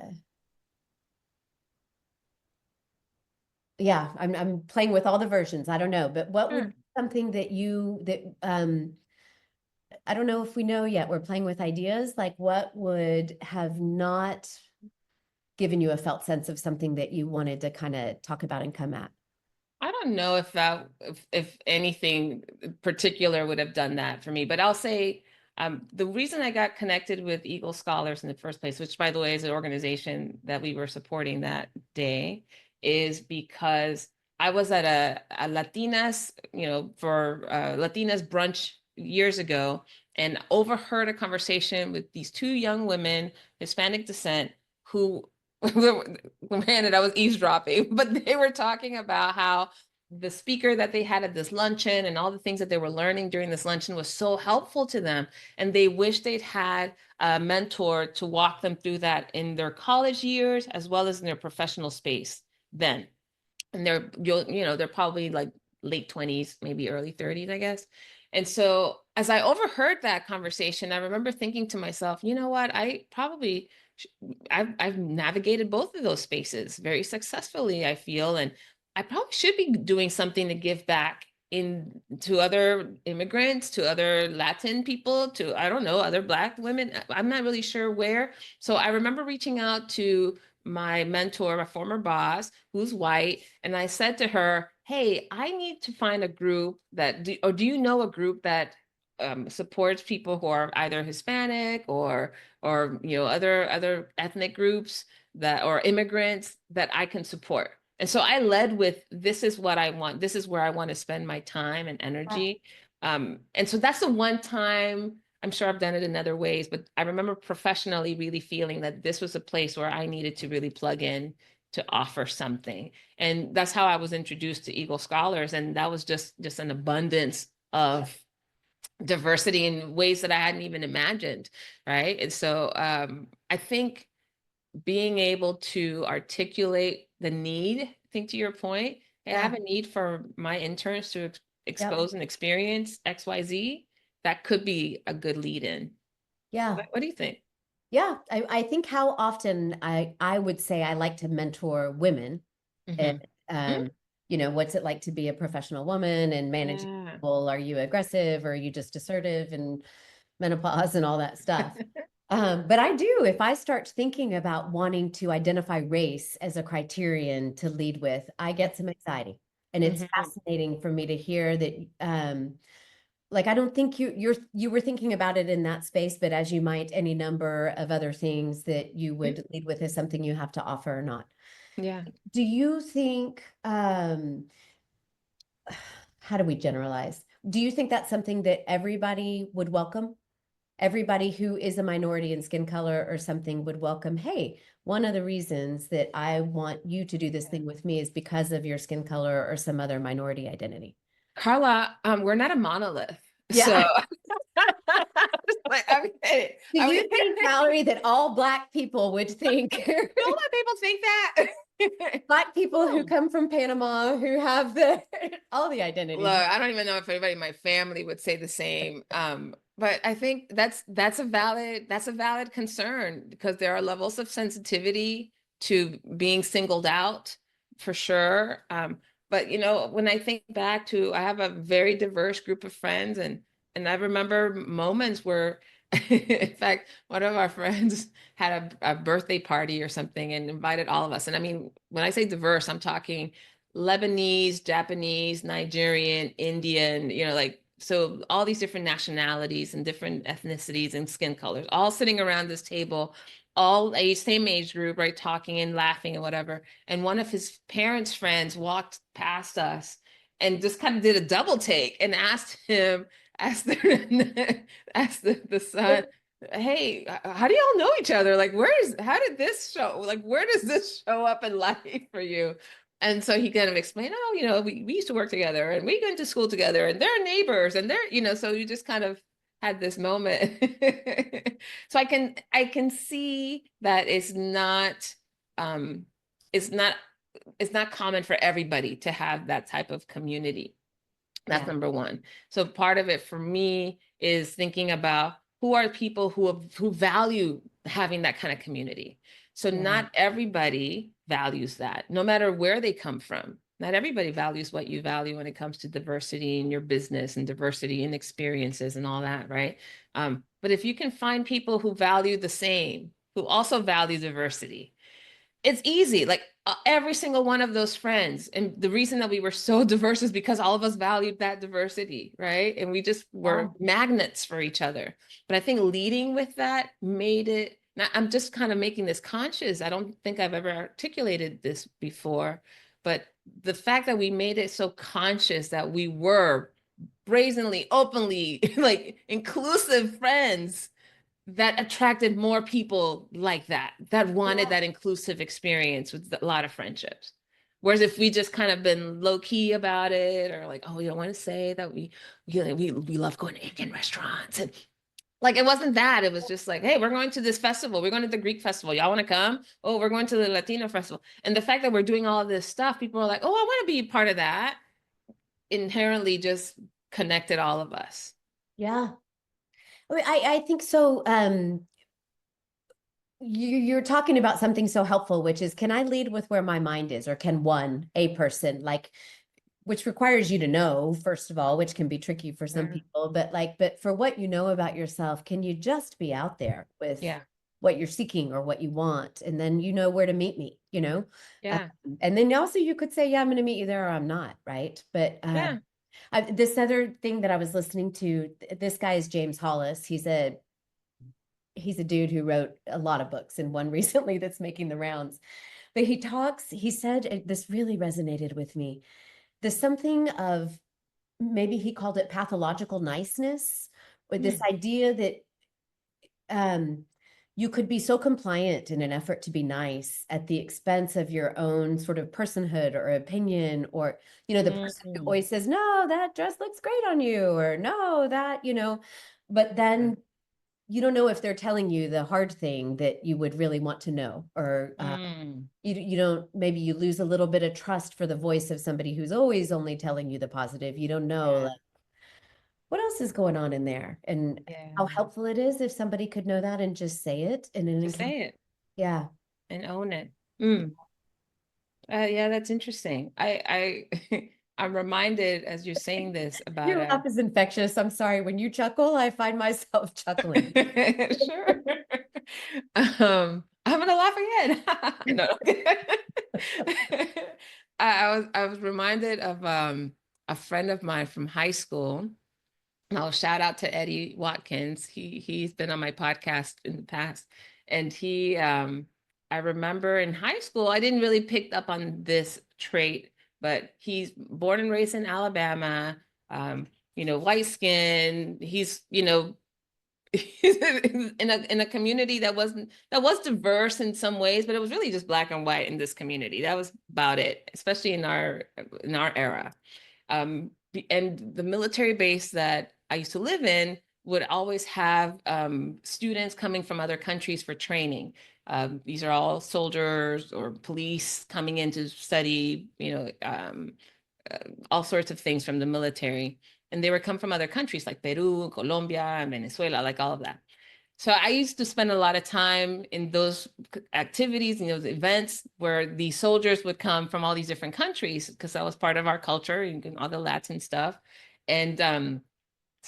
yeah, I'm playing with all the versions. I don't know, but what would Sure. be something that I don't know if we know yet. We're playing with ideas. Like what would have not given you a felt sense of something that you wanted to kind of talk about and come at? I don't know if that, if anything particular would have done that for me, but I'll say the reason I got connected with Eagle Scholars in the first place, which by the way is an organization that we were supporting that day, is because I was at a Latinas, for Latinas brunch years ago, and overheard a conversation with these two young women, Hispanic descent, who granted, I was eavesdropping, but they were talking about how the speaker that they had at this luncheon and all the things that they were learning during this luncheon was so helpful to them. And they wish they'd had a mentor to walk them through that in their college years as well as in their professional space then. And they're probably like late 20s, maybe early 30s, I guess. And so as I overheard that conversation, I remember thinking to myself, you know what, I've navigated both of those spaces very successfully, I feel, and I probably should be doing something to give back in to other immigrants, to other Latin people, to, I don't know, other Black women. I'm not really sure where. So I remember reaching out to my mentor, my former boss, who's white, and I said to her, "Hey, I need to find a group or do you know a group that supports people who are either Hispanic or other ethnic groups that or immigrants that I can support?" And so I led with, this is what I want. This is where I want to spend my time and energy. And so that's the one time, I'm sure I've done it in other ways, but I remember professionally really feeling that this was a place where I needed to really plug in to offer something. And that's how I was introduced to Eagle Scholars. And that was just an abundance of diversity in ways that I hadn't even imagined. Right. And so I think being able to articulate the need, I think to your point, hey, I Yeah. have a need for my interns to Yep. expose and experience XYZ. That could be a good lead in. Yeah. What do you think? Yeah. I think how often I would say I like to mentor women and Mm-hmm. um, what's it like to be a professional woman and managing Yeah. people? Are you aggressive or are you just assertive and menopause and all that stuff? But I do, if I start thinking about wanting to identify race as a criterion to lead with, I get some anxiety. And it's Mm-hmm. fascinating for me to hear that like I don't think you were thinking about it in that space, but as you might any number of other things that you would lead with as something you have to offer or not. Yeah. Do you think how do we generalize? Do you think that's something that everybody would welcome? Everybody who is a minority in skin color or something would welcome, hey, one of the reasons that I want you to do this thing with me is because of your skin color or some other minority identity. Carla, we're not a monolith. So Yeah. like, I mean, Do I mean, you think, Valerie, that all Black people would think don't let people think that. Black people who No. come from Panama who have the all the Look, identities? I don't even know if anybody in my family would say the same. But I think that's a valid concern because there are levels of sensitivity to being singled out for sure. But when I think back to, I have a very diverse group of friends, and And I remember moments where, in fact, one of our friends had a birthday party or something and invited all of us. And I mean, when I say diverse, I'm talking Lebanese, Japanese, Nigerian, Indian, like, so all these different nationalities and different ethnicities and skin colors, all sitting around this table, all age, same age group, right? Talking and laughing and whatever. And one of his parents' friends walked past us and just kind of did a double take and asked the, asked the son, hey, how do y'all know each other? Like, how did this show, like, where does this show up in life for you? And so he kind of explained, oh, we used to work together and we went to school together and they're neighbors and so you just kind of had this moment. So I can see that um, it's not, it's not common for everybody to have that type of community. That's Yeah. number one. So part of it for me is thinking about who are people who value having that kind of community. So Yeah. not everybody values that, no matter where they come from. Not everybody values what you value when it comes to diversity in your business and diversity in experiences and all that, right? But if you can find people who value the same, who also value diversity, it's easy. Like every single one of those friends. And the reason that we were so diverse is because all of us valued that diversity, right? And we just Yeah. were magnets for each other. But I think leading with that made it, now I'm just kind of making this conscious. I don't think I've ever articulated this before, but the fact that we made it so conscious that we were brazenly, openly, like inclusive friends that attracted more people like that wanted that inclusive experience with a lot of friendships. Whereas if we just kind of been low key about it, or like, oh, we don't want to say that we love going to Indian restaurants, and like it wasn't that. It was just like, hey, we're going to this festival. We're going to the Greek festival. Y'all want to come? Oh, we're going to the Latino festival. And the fact that we're doing all of this stuff, people are like, oh, I want to be part of that. Inherently, just connected all of us. Yeah. I think so. You're talking about something so helpful, which is, can I lead with where my mind is, or can a person, like, which requires you to know, first of all, which can be tricky for some Yeah. people, but for what you know about yourself, can you just be out there with Yeah. what you're seeking or what you want? And then you know where to meet me. Um, Yeah. and then also you could say, yeah, I'm going to meet you there or I'm not, right? But Yeah. this other thing that I was listening to, this guy is James Hollis. He's a dude who wrote a lot of books and one recently that's making the rounds. But he said, this really resonated with me. There's something of, maybe he called it pathological niceness, with this Mm. idea that um, you could be so compliant in an effort to be nice at the expense of your own sort of personhood or opinion, or, the person who Mhm. always says, no, that dress looks great on you, or no, but Yeah. then you don't know if they're telling you the hard thing that you would really want to know, or Mm. you don't, maybe you lose a little bit of trust for the voice of somebody who's always only telling you the positive. You don't know, Yeah. like, what else is going on in there, and how Yeah. helpful it is if somebody could know that and just say it in an Just encounter. say it Yeah. and own it. Mm. Yeah, that's interesting. I'm reminded as you're saying this about Your laugh is infectious. I'm sorry. When you chuckle, I find myself chuckling. sure. I'm gonna laugh again. No. I was reminded of a friend of mine from high school. I'll shout out to Eddie Watkins. He's been on my podcast in the past. And I remember in high school, I didn't really pick up on this trait, but he's born and raised in Alabama, um, white skin. He's, in a community that was diverse in some ways, but it was really just black and white in this community. That was about it, especially in our era. And the military base that I used to live in would always have students coming from other countries for training. These are all soldiers or police coming in to study, all sorts of things from the military. And they would come from other countries like Peru, Colombia, and Venezuela, like all of that. So I used to spend a lot of time in those activities, those events where the soldiers would come from all these different countries because that was part of our culture and all the Latin stuff. And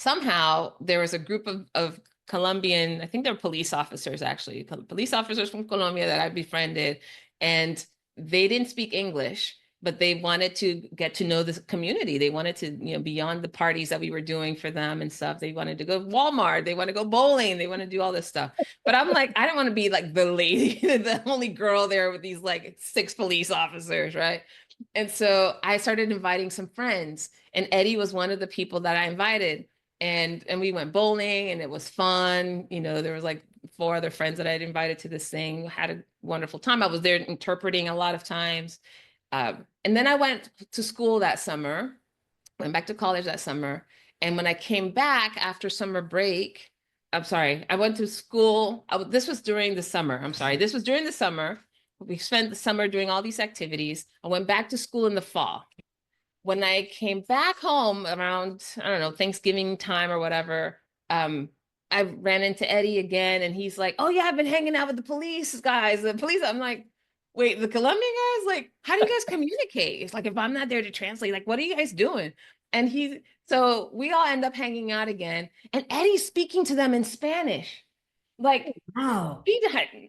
somehow there was a group of Colombian, I think they're police officers actually, police officers from Colombia that I befriended, and they didn't speak English, but they wanted to get to know this community. They wanted to, beyond the parties that we were doing for them and stuff, they wanted to go to Walmart, they want to go bowling, they want to do all this stuff. But I'm like, I don't want to be like the lady, the only girl there with these like 6 police officers, right? And so I started inviting some friends, and Eddie was one of the people that I invited. And we went bowling, and it was fun. There was like 4 other friends that I had invited to this thing. Had a wonderful time. I was there interpreting a lot of times. And then I went to school that summer, went back to college that summer. And when I came back after summer break, I'm sorry, I went to school. This was during the summer. I'm sorry, this was during the summer. We spent the summer doing all these activities. I went back to school in the fall. When I came back home around, I don't know, Thanksgiving time or whatever, I ran into Eddie again, and he's like, "Oh yeah, I've been hanging out with the police guys. The police." I'm like, "Wait, the Colombian guys? Like, how do you guys communicate? It's like if I'm not there to translate, like, what are you guys doing?" And so we all end up hanging out again, and Eddie's speaking to them in Spanish. Like, Wow.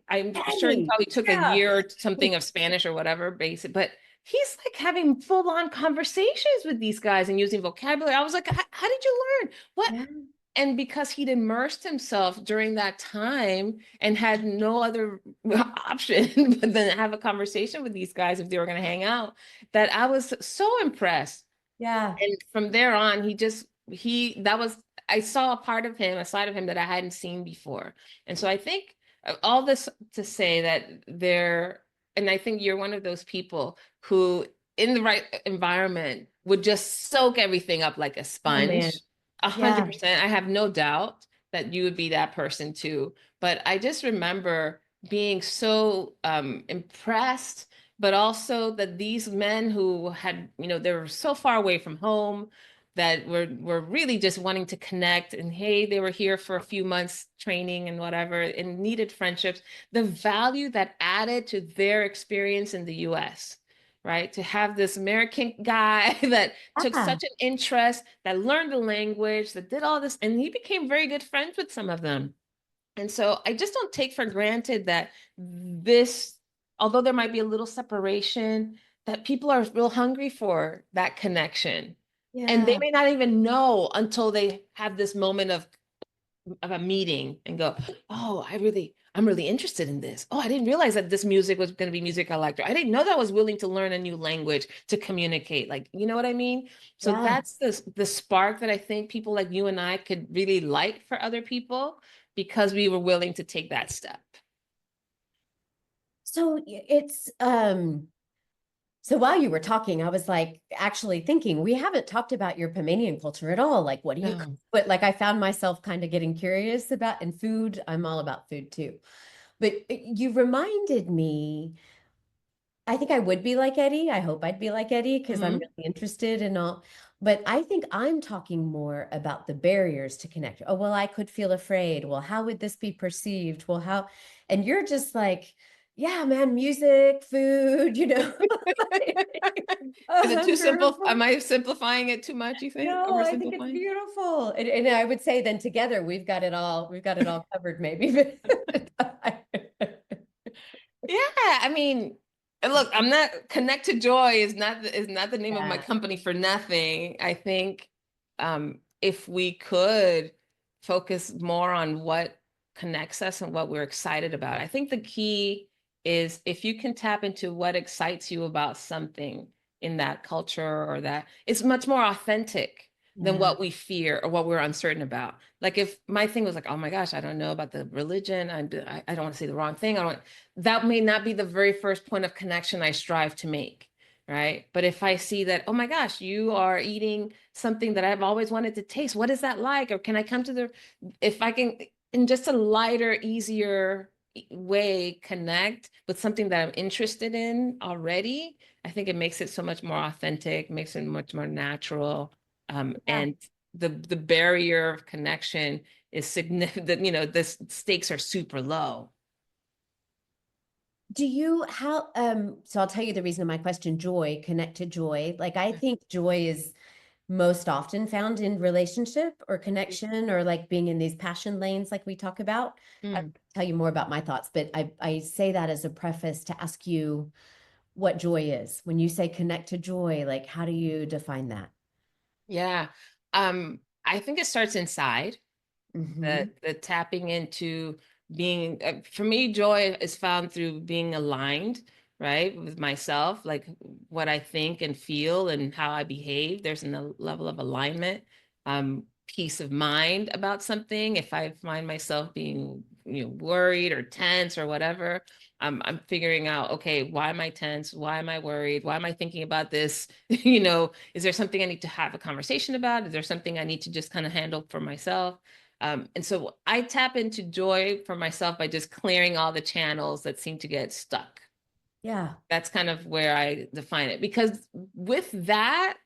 I'm sure he Eddie, probably took a yeah. year or something of Spanish or whatever, basic, but he's like having full on conversations with these guys and using vocabulary. I was like, how did you learn? What? Yeah. And because he'd immersed himself during that time and had no other option but then have a conversation with these guys if they were going to hang out, that I was so impressed. Yeah. And from there on, that was, I saw a part of him, a side of him that I hadn't seen before. And so I think all this to say that and I think you're one of those people who, in the right environment, would just soak everything up like a Oh man. sponge. A hundred Yeah. percent. I have no doubt that you would be that person too. But I just remember being so impressed, but also that these men who had, they were so far away from home, that were really just wanting to connect, and hey, they were here for a few months training and whatever, and needed friendships, the value that added to their experience in the US, right? To have this American guy that took Yeah. such an interest, that learned the language, that did all this, and he became very good friends with some of them. And so I just don't take for granted that this, although there might be a little separation, that people are real hungry for that connection. And they Yeah. may not even know until they have this moment of a meeting and go, "Oh, I'm really interested in this. Oh, I didn't realize that this music was going to be music I liked. Or I didn't know that I was willing to learn a new language to communicate." Like, you know what I mean? So Yeah. that's the spark that I think people like you and I could really light for other people, because we were willing to take that step. So so while you were talking, I was like actually thinking we haven't talked about your Panamanian culture at all. Like what do you No. but like I found myself kind of getting curious about and food. I'm all about food too. But you reminded me, I think I would be like Eddie. I hope I'd be like Eddie because I'm Mhm. really interested in all. But I think I'm talking more about the barriers to connect. Oh, well, I could feel afraid. Well, how would this be perceived? Well, how? And you're just like, yeah, man, music, food, a Is it too hunger simple? for. Am I simplifying it too much, you think? No, I think it's Oversimplifying? beautiful. And I would say then together we've got it all covered maybe. Yeah, I mean, and look, I'm not, Connect to Joy is not the name of my Yeah. company for nothing. I think if we could focus more on what connects us and what we're excited about. I think the key is if you can tap into what excites you about something in that culture, or that it's much more authentic than Yeah. what we fear or what we're uncertain about. Like if my thing was like, oh my gosh, I don't know about the religion. I don't want to say the wrong thing. I don't, that may not be the very first point of connection I strive to make, right? But if I see that, oh my gosh, you are eating something that I've always wanted to taste, what is that like? Or can I come to if I can, in just a lighter, easier way, connect with something that I'm interested in already, I think it makes it so much more authentic, makes it much more natural. Yeah. And the barrier of connection is significant, the stakes are super low. Do you so I'll tell you the reason of my question, joy, connect to joy. Like I think joy is most often found in relationship or connection, or like being in these passion lanes like we talk about? I'll Mm. tell you more about my thoughts, but I say that as a preface to ask you what joy is. When you say connect to joy, like how do you define that? Yeah. I think it starts inside. Mm-hmm. The tapping into being, for me, joy is found through being aligned, right, with myself, like what I think and feel and how I behave. There's a level of alignment, peace of mind about something. If I find myself being, worried or tense or whatever, I'm figuring out, okay, why am I tense? Why am I worried? Why am I thinking about this? Is there something I need to have a conversation about? Is there something I need to just kind of handle for myself? And so I tap into joy for myself by just clearing all the channels that seem to get stuck. Yeah. That's kind of where I define it, because with that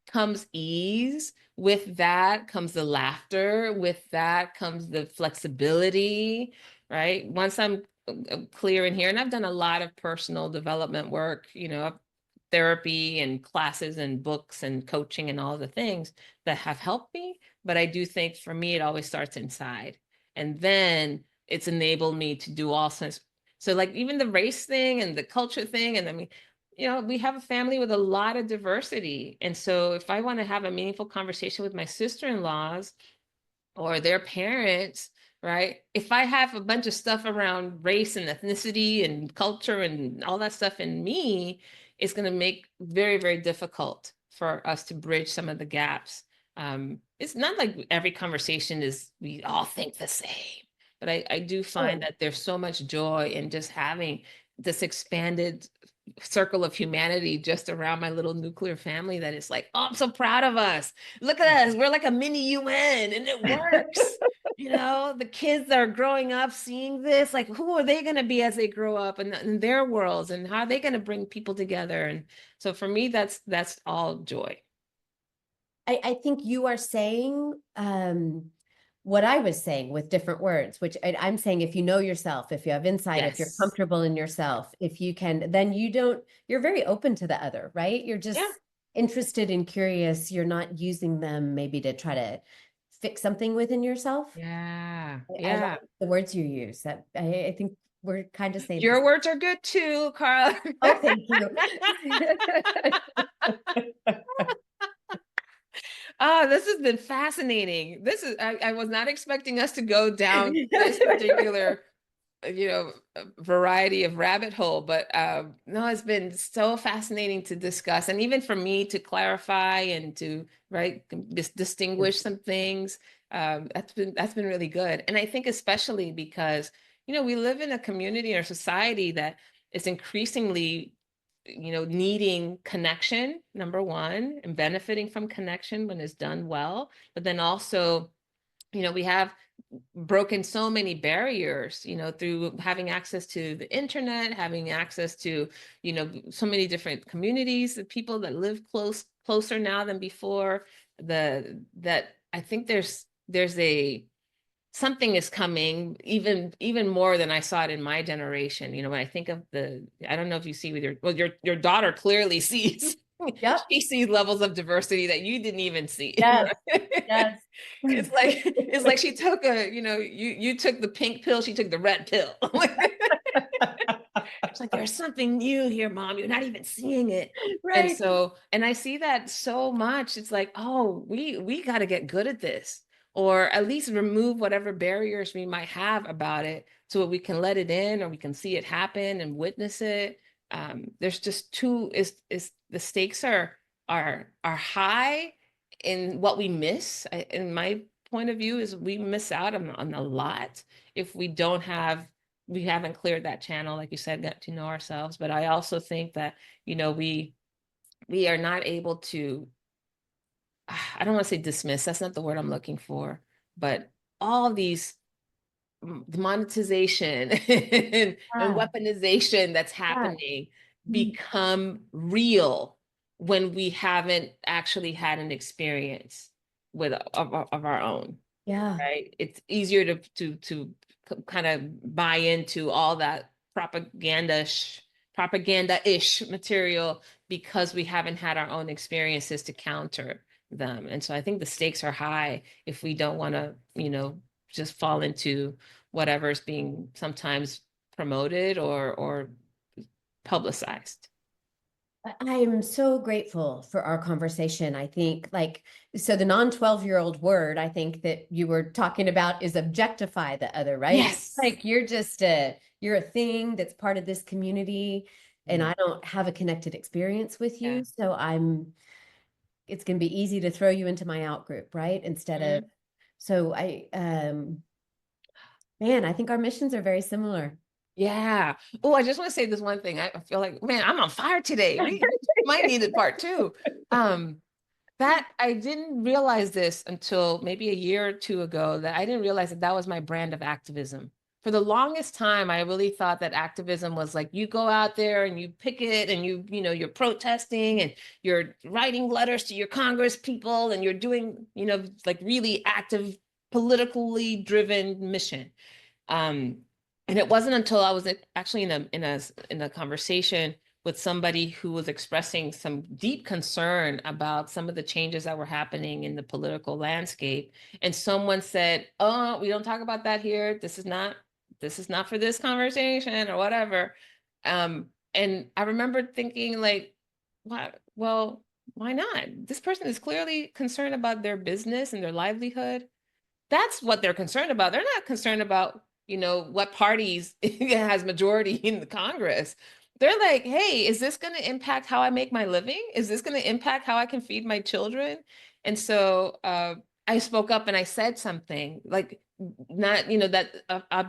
comes ease. With that comes the laughter. With that comes the flexibility, right? Once I'm clear in here, and I've done a lot of personal development work, therapy and classes and books and coaching and all the things that have helped me. But I do think for me, it always starts inside. And then it's enabled me to do all sorts. So like even the race thing and the culture thing, and I mean, we have a family with a lot of diversity. And so if I want to have a meaningful conversation with my sister-in-laws or their parents, right? If I have a bunch of stuff around race and ethnicity and culture and all that stuff in me, it's going to make very, very difficult for us to bridge some of the gaps. It's not like every conversation is we all think the same, but I do find Oh, that there's so much joy in just having this expanded circle of humanity just around my little nuclear family that is like, oh, I'm so proud of us. Look at us. We're like a mini UN and it works. The kids that are growing up seeing this, like, who are they going to be as they grow up in their worlds, and how are they going to bring people together? And so for me, that's all joy. I think you are saying what I was saying with different words, which I'm saying if you know yourself, if you have insight, if you're Yes. comfortable in yourself, if you can, then you're very open to the other, right? You're just Yeah. interested and curious. You're not using them maybe to try to fix something within yourself. Yeah. I like Yeah. the words you use. That I think we're kind of saying this. Your words are good too, Carla. Oh, thank you. Oh, this has been fascinating. I was not expecting us to go down this particular, variety of rabbit hole, but no, it's been so fascinating to discuss, and even for me to clarify and to, right, distinguish some things. That's been really good. And I think especially because, we live in a community or society that is increasingly, needing connection, number one, and benefiting from connection when it's done well. But then also, we have broken so many barriers, through having access to the internet, having access to, so many different communities, the people that live closer now than before. That I think there's a something is coming even more than I saw it in my generation. When I think of I don't know if you see with your daughter clearly sees. Yep. She sees levels of diversity that you didn't even see. Yes. Right? Yes. It's like she took you took the pink pill, she took the red pill. It's like there's something new here, mom. You're not even seeing it. And Right. so, and I see that so much. It's like, oh, we got to get good at this, or at least remove whatever barriers we might have about it, so that we can let it in, or we can see it happen and witness it. There's just too is the stakes are high in what we miss. In my point of view, is we miss out on a lot if we haven't cleared that channel, like you said, got to know ourselves. But I also think that, we are not able to, I don't want to say dismiss, that's not the word I'm looking for, but all these the monetization and Yeah. weaponization that's Yeah. happening Mm. become real when we haven't actually had an experience of our own, Yeah. right? It's easier to kind of buy into all that propaganda-ish material because we haven't had our own experiences to counter, them. And so I think the stakes are high if we don't want to, just fall into whatever's being sometimes promoted or publicized. I am so grateful for our conversation. I think so the non-12-year-old word I think that you were talking about is objectify the other, right? Yes. Like you're a thing that's part of this community and I don't have a connected experience with Yeah. you. So it's going to be easy to throw you into my out group, right? Instead of, so man, I think our missions are very similar. Yeah. Oh, I just want to say this one thing. I feel like, man, I'm on fire today. We might need a part two. That I didn't realize this until maybe a year or two ago, that I didn't realize that that was my brand of activism. For the longest time, I really thought that activism was like you go out there and you picket and you're protesting and you're writing letters to your Congress people and you're doing, like really active, politically driven mission. Um, and it wasn't until I was actually in a conversation with somebody who was expressing some deep concern about some of the changes that were happening in the political landscape. And someone said, "Oh, we don't talk about that here. This is not for this conversation or whatever." And I remember thinking like, what? Well, why not? This person is clearly concerned about their business and their livelihood. That's what they're concerned about. They're not concerned about, what parties has majority in the Congress. They're like, hey, is this going to impact how I make my living? Is this going to impact how I can feed my children? And so I spoke up and I said something like, not, that how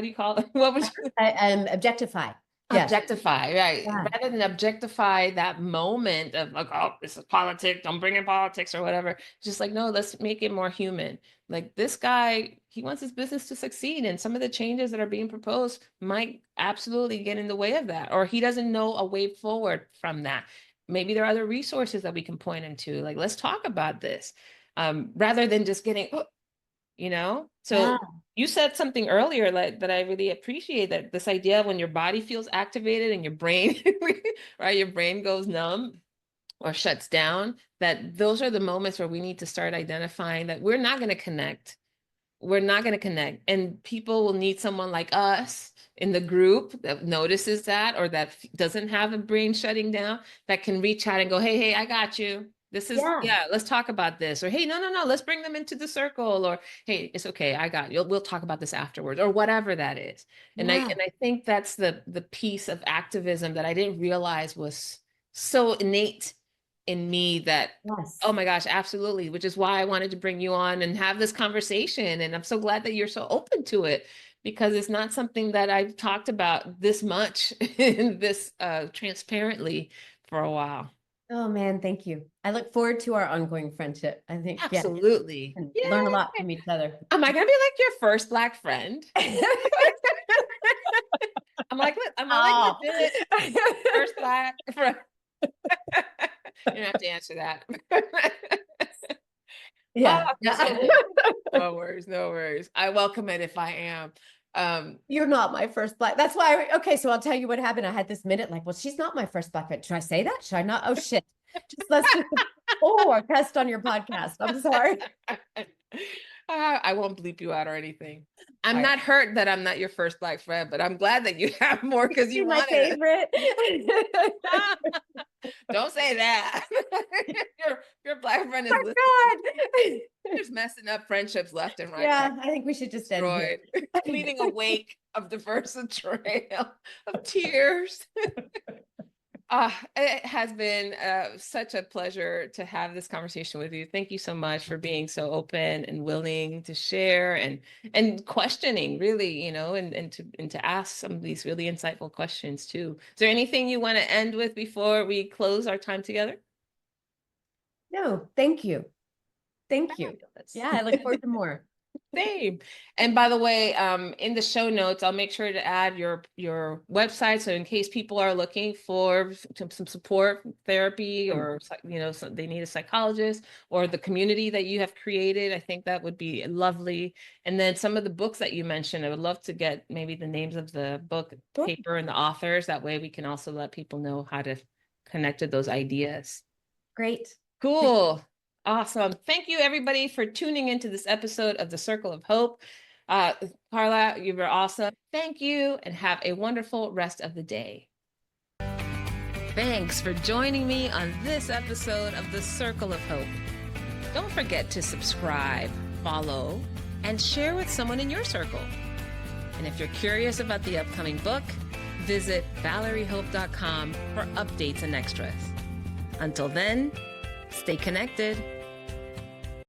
do you call it? What was Objectify. Yes. Objectify, right? Yeah. Rather than objectify that moment of like, oh, this is politics, don't bring in politics or whatever. Just like, no, let's make it more human. Like this guy, he wants his business to succeed, and some of the changes that are being proposed might absolutely get in the way of that, or he doesn't know a way forward from that. Maybe there are other resources that we can point him to. Like, let's talk about this, rather than just getting, so Yeah. you said something earlier like that I really appreciate, that this idea of when your body feels activated and your brain right, your brain goes numb or shuts down, that those are the moments where we need to start identifying that we're not going to connect, and people will need someone like us in the group that notices that, or that doesn't have a brain shutting down, that can reach out and go, hey, I got you. This is, Yeah. yeah, let's talk about this. Or, hey, no, let's bring them into the circle. Or, hey, it's okay, I got you. We'll talk about this afterwards, or whatever that is. And I Yeah. and I think that's the piece of activism that I didn't realize was so innate in me, that, oh Yes. my gosh, absolutely, which is why I wanted to bring you on and have this conversation. And I'm so glad that you're so open to it, because it's not something that I've talked about this much in this transparently for a while. Oh man, thank you. I look forward to our ongoing friendship. I think, yeah, Absolutely. and Yeah. learn a lot from each other. Am I gonna be like your first Black friend? Am I like Oh. legit first Black friend? You don't have to answer that. Oh, Yeah. that's so Yeah. good. No worries, no worries. I welcome it if I am. You're not my first Black. That's why. Okay, so I'll tell you what happened. I had this minute like, well, she's not my first Black friend. Should I say that? Should I not? Oh shit. Let's just a test on your podcast. I'm sorry. I won't bleep you out or anything. I'm All right. not hurt that I'm not your first Black friend, but I'm glad that you have more because you You're my wanted favorite. it. Don't say that. Your Black friend is God. just messing up friendships left and right. Yeah, I think we should just end here. Destroyed. Cleaning a wake of diverse trail of tears. It has been such a pleasure to have this conversation with you. Thank you so much for being so open and willing to share and questioning, really, and to ask some of these really insightful questions too. Is there anything you want to end with before we close our time together? No, thank you. Thank you. Fabulous. Yeah, I look forward to more. Same. And by the way, in the show notes, I'll make sure to add your website. So in case people are looking for some support, therapy, or, so they need a psychologist, or the community that you have created, I think that would be lovely. And then some of the books that you mentioned, I would love to get maybe the names of the book paper and the authors. That way we can also let people know how to connect to those ideas. Great. Cool. Awesome. Thank you, everybody, for tuning into this episode of The Circle of Hope. Uh, Carla, you were awesome. Thank you, and have a wonderful rest of the day. Thanks for joining me on this episode of The Circle of Hope. Don't forget to subscribe, follow, and share with someone in your circle. And if you're curious about the upcoming book, visit valeriehope.com for updates and extras. Until then, stay connected.